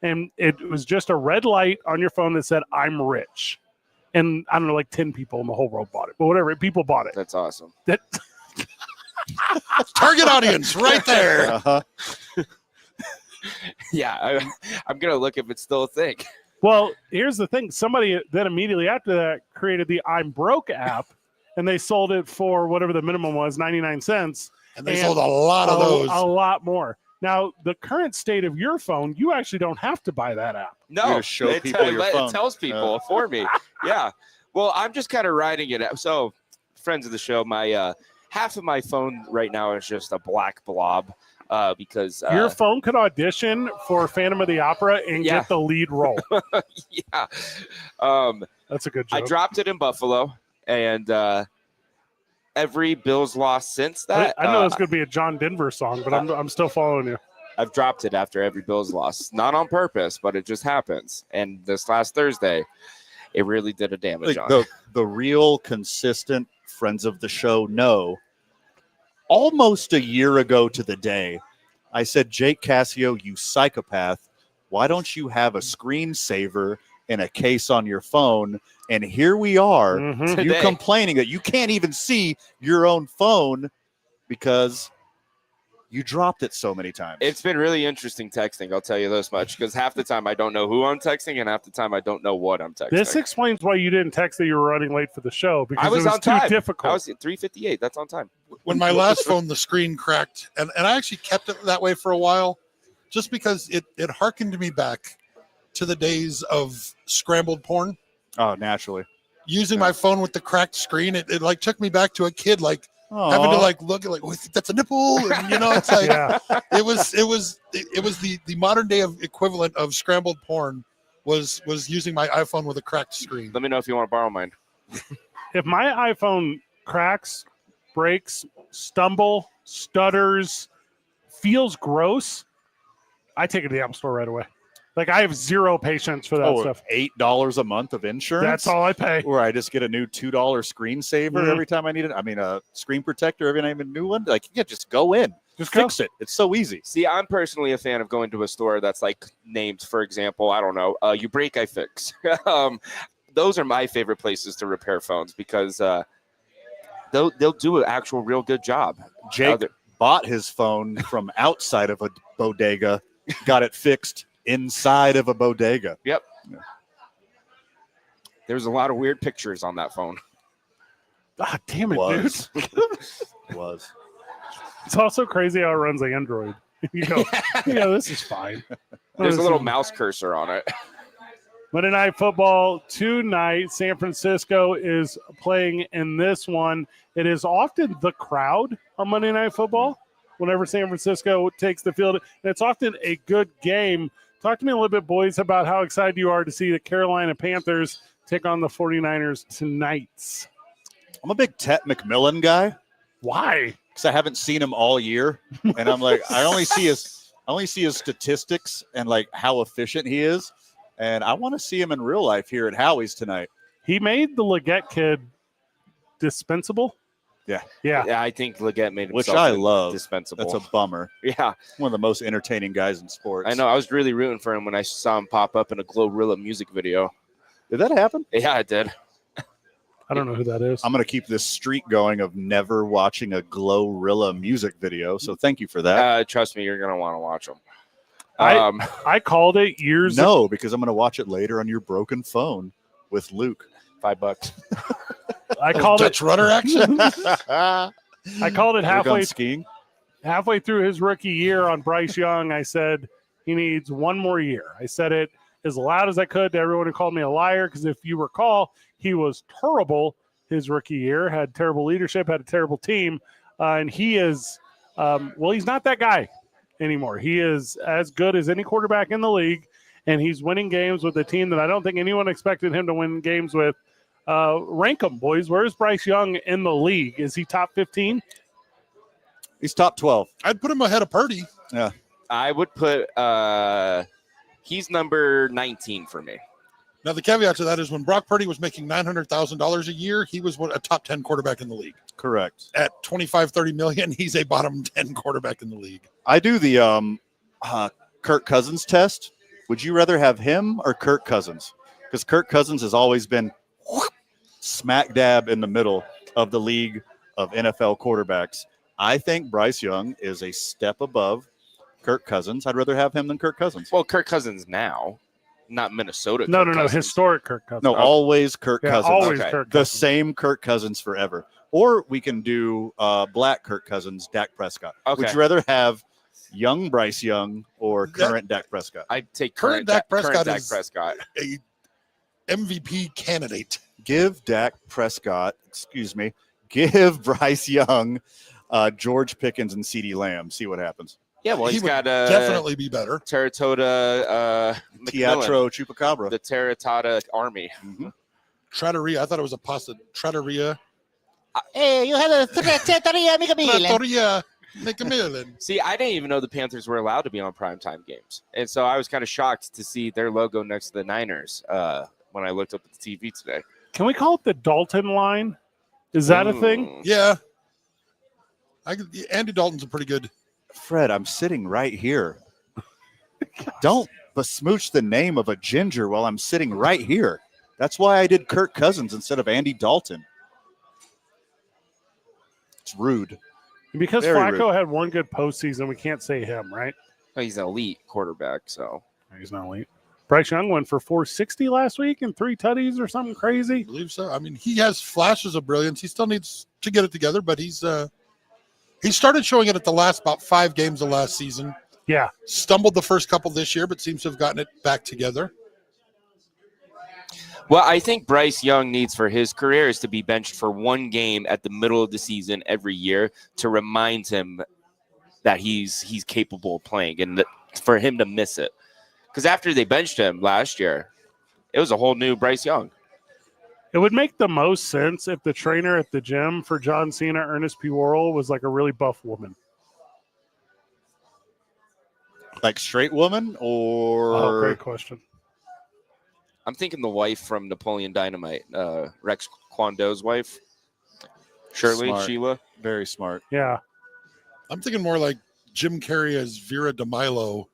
And it was just a red light on your phone that said, I'm rich. And I don't know, like 10 people in the whole world bought it. But whatever, people bought it. That's awesome. Target audience right there. Uh-huh. Yeah, I'm going to look if it's still a thing. Well, here's the thing. Somebody then immediately after that created the I'm Broke app. And they sold it for whatever the minimum was, 99 cents. And they sold a lot of those. A lot more. Now, the current state of your phone, you actually don't have to buy that app. No, it tells people for me. Yeah. Well, I'm just kind of riding it out. So, friends of the show, my half of my phone right now is just a black blob because your phone could audition for Phantom of the Opera and get the lead role. Yeah. That's a good joke. I dropped it in Buffalo. And every Bills loss since that. I know it's going to be a John Denver song, but I'm still following you. I've dropped it after every Bills loss. Not on purpose, but it just happens. And this last Thursday, it really did a damage on it. The real consistent friends of the show know almost a year ago to the day, I said, Jake Cassio, you psychopath, why don't you have a screensaver in a case on your phone? And here we are, you complaining that you can't even see your own phone because you dropped it so many times. It's been really interesting texting, I'll tell you this much, because half the time I don't know who I'm texting and half the time I don't know what I'm texting. This explains why you didn't text that you were running late for the show, because I was it was on time. Too difficult. I was at 3:58. That's on time. When my last phone, the screen cracked, and I actually kept it that way for a while just because it harkened me back to the days of scrambled porn. Oh, naturally. Using my phone with the cracked screen, it like took me back to a kid, like having to like look at like, oh, that's a nipple, and it's like it was the modern day of equivalent of scrambled porn was using my iPhone with a cracked screen. Let me know if you want to borrow mine. If my iPhone cracks, breaks, stutters, feels gross, I take it to the Apple Store right away. Like, I have zero patience for that stuff. $8 a month of insurance? That's all I pay. Or I just get a new $2 screensaver every time I need it. I mean, a screen protector every time I need a new one. Like, you can just go in. Just go. Fix it. It's so easy. See, I'm personally a fan of going to a store that's like named, for example, I don't know, you break, I fix. Those are my favorite places to repair phones because they'll do an actual real good job. Jake bought his phone from outside of a bodega, got it fixed inside of a bodega. Yep. Yeah. There's a lot of weird pictures on that phone. Ah, damn it, dude. Was. It's also crazy how it runs Android. You go, this is fine. There's a little mouse cursor on it. Monday Night Football tonight. San Francisco is playing in this one. It is often the crowd on Monday Night Football whenever San Francisco takes the field. And it's often a good game. Talk to me a little bit, boys, about how excited you are to see the Carolina Panthers take on the 49ers tonight. I'm a big Tet McMillan guy. Why? Because I haven't seen him all year. And I'm like, I only see his statistics and like how efficient he is. And I want to see him in real life here at Howie's tonight. He made the Leggett kid dispensable. Yeah, I think Leggett made himself which I love. Dispensable. That's a bummer. Yeah. One of the most entertaining guys in sports. I know. I was really rooting for him when I saw him pop up in a Glorilla music video. Did that happen? Yeah, it did. I don't know who that is. I'm going to keep this streak going of never watching a Glorilla music video. So thank you for that. Trust me, you're going to want to watch them. I called it years ago. No, because I'm going to watch it later on your broken phone with Luke. $5. I called Dutch rudder action. I called it halfway skiing. Halfway through his rookie year on Bryce Young. I said he needs one more year. I said it as loud as I could to everyone who called me a liar, because if you recall, he was terrible his rookie year, had terrible leadership, had a terrible team, and he is he's not that guy anymore. He is as good as any quarterback in the league, and he's winning games with a team that I don't think anyone expected him to win games with. Rank them, boys. Where's Bryce Young in the league? Is he top 15? He's top 12. I'd put him ahead of Purdy. Yeah. I would put he's number 19 for me. Now, the caveat to that is when Brock Purdy was making $900,000 a year, he was a top 10 quarterback in the league. Correct. At 25-30 million, he's a bottom 10 quarterback in the league. I do the Kirk Cousins test. Would you rather have him or Kirk Cousins? Because Kirk Cousins has always been smack dab in the middle of the league of NFL quarterbacks. I think Bryce Young is a step above Kirk Cousins. I'd rather have him than Kirk Cousins. Well, Kirk Cousins now, not Minnesota. No, Kirk Cousins. historic Kirk Cousins. No, always Kirk Cousins. Always Okay. Kirk The Cousins. same Kirk Cousins forever. Or we can do black Kirk Cousins, Dak Prescott. Okay. Would you rather have young Bryce Young or current Dak Prescott? I'd take Current Dak Prescott Dak is- Prescott. A MVP candidate. Give Dak Prescott, give Bryce Young, George Pickens, and CeeDee Lamb. See what happens. Yeah, well, He he's would got definitely be better. Terratota McMillan, Teatro Chupacabra. the Terratota Army. Mm-hmm. Trattoria. I thought it was a pasta. Trattoria. Hey, you had a trattoria, amica mille. Trattoria. McMillan. See, I didn't even know the Panthers were allowed to be on primetime games. And so I was kind of shocked to see their logo next to the Niners when I looked up at the TV today. Can we call it the Dalton line? Is that a thing? Yeah. Andy Dalton's a pretty good. Fred, I'm sitting right here. Don't besmooch the name of a ginger while I'm sitting right here. That's why I did Kirk Cousins instead of Andy Dalton. It's rude. Because Very Flacco rude. had one good postseason, we can't say him, right? Well, he's an elite quarterback, so. He's not elite. Bryce Young went for 460 last week and 3 tutties or something crazy. I believe so. I mean, he has flashes of brilliance. He still needs to get it together, but he started showing it at the last about 5 games of last season. Yeah. Stumbled the first couple this year, but seems to have gotten it back together. Well, I think Bryce Young needs for his career is to be benched for one game at the middle of the season every year to remind him that he's capable of playing and for him to miss it. Because after they benched him last year, it was a whole new Bryce Young. It would make the most sense if the trainer at the gym for John Cena, Ernest P. Worrell, was like a really buff woman. Like straight woman or Oh, great question. I'm thinking the wife from Napoleon Dynamite, Rex Kwando's wife, Shirley, Smart. Sheila. very smart. Yeah. I'm thinking more like Jim Carrey as Vera DeMilo.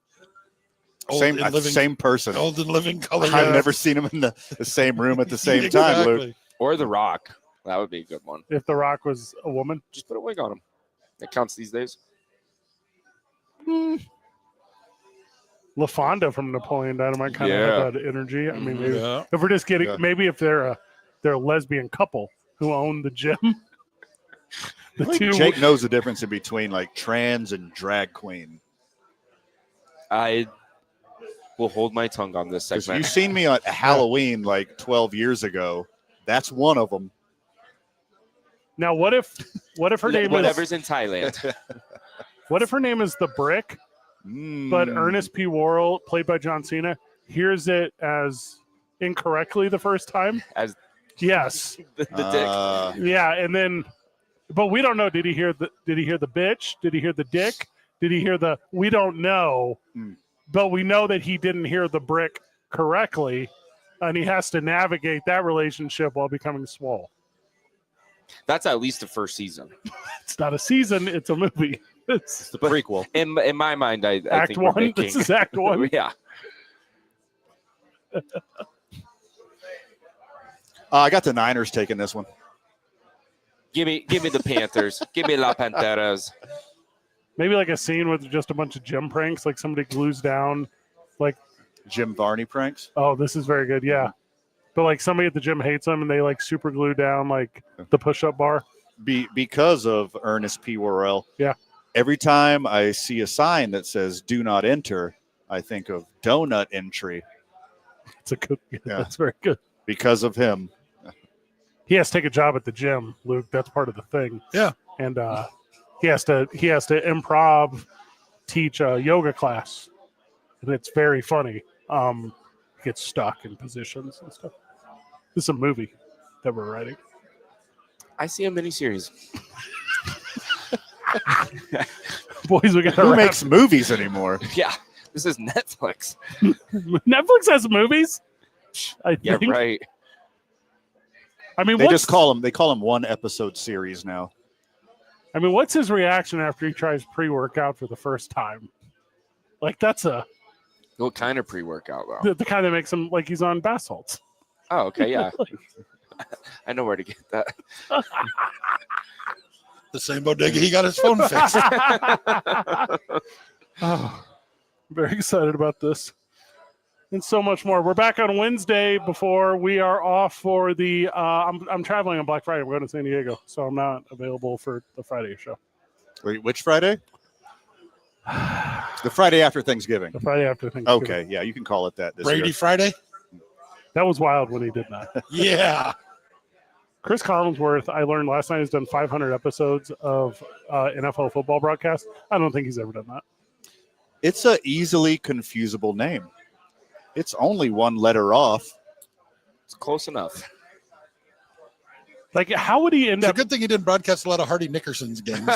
Same person. Old and living color. I've never seen him in the same room at the same time, Luke. Or The Rock. That would be a good one. If The Rock was a woman, just put a wig on him. It counts these days. LaFonda from Napoleon Dynamite kind of had that energy. I mean, maybe, if we're just getting, maybe if they're a lesbian couple who own the gym. Jake knows the difference in between like trans and drag queen. I will hold my tongue on this segment. You've seen me on Halloween like 12 years ago. That's one of them. Now, what if her name whatever's in Thailand? What if her name is The Brick, but Ernest P. Worrell, played by John Cena, hears it as incorrectly the first time? As yes, the dick. Yeah, and then, but we don't know. Did he hear the bitch? Did he hear the dick? Did he hear the? We don't know, but we know that he didn't hear the brick correctly, and he has to navigate that relationship while becoming swole. That's at least the first season. It's not a season; it's a movie. It's the prequel. In my mind, I Act think one. This is Act one. Yeah. I got the Niners taking this one. Give me the Panthers. Give me La Panteras. Maybe like a scene with just a bunch of gym pranks, like somebody glues down, like Jim Varney pranks. Oh, this is very good. Yeah. But like somebody at the gym hates them and they like super glue down like the push-up bar. Because of Ernest P. Worrell. Yeah. Every time I see a sign that says "Do not enter," I think of donut entry. It's a good. Yeah. That's very good. Because of him. He has to take a job at the gym, Luke. That's part of the thing. Yeah. And he has to improv teach a yoga class, and it's very funny. He gets stuck in positions and stuff. This is a movie that we're writing. I see a miniseries. Boys, we got who makes movies anymore? Yeah, this is Netflix. Netflix has movies. I think. Yeah, right. I mean, they call them one episode series now. I mean, what's his reaction after he tries pre-workout for the first time? Like what kind of pre-workout though? The kind that makes him like he's on bath salts. Oh, okay, yeah. I know where to get that. The same bodega he got his phone fixed. Oh, very excited about this. And so much more. We're back on Wednesday before we are off for the I'm traveling on Black Friday. We're going to San Diego, so I'm not available for the Friday show. Wait, which Friday? The Friday after Thanksgiving. The Friday after Thanksgiving. Okay, yeah, you can call it that. Brady year. Friday? That was wild when he did that. Yeah. Chris Collinsworth, I learned last night, has done 500 episodes of NFL football broadcast. I don't think he's ever done that. It's a easily confusable name. It's only one letter off. It's close enough. Like, how would he end It's up? a good thing he didn't broadcast a lot of Hardy Nickerson's games.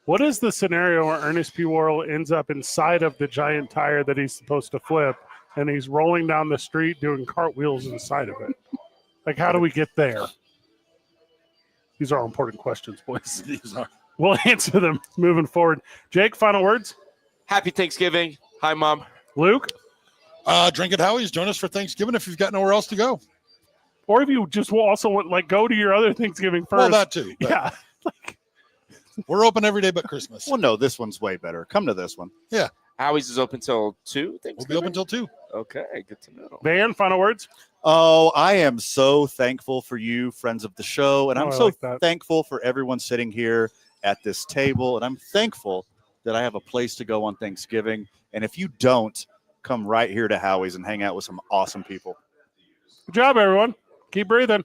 What is the scenario where Ernest P. Worrell ends up inside of the giant tire that he's supposed to flip, and he's rolling down the street doing cartwheels inside of it? Like, how do we get there? These are all important questions, boys. These are. We'll answer them moving forward. Jake, final words? Happy Thanksgiving. Hi, Mom. Luke? Drink at Howie's. Join us for Thanksgiving if you've got nowhere else to go. Or if you just will also want, like, go to your other Thanksgiving first. Well, that too. Yeah. We're open every day but Christmas. Well, no, this one's way better. Come to this one. Yeah. Howie's is open till 2. We'll be open till 2. Okay, good to know. Van, final words? Oh, I am so thankful for you, friends of the show. And I'm so thankful for everyone sitting here at this table. And I'm thankful that I have a place to go on Thanksgiving. And if you don't, come right here to Howie's and hang out with some awesome people. Good job, everyone. Keep breathing.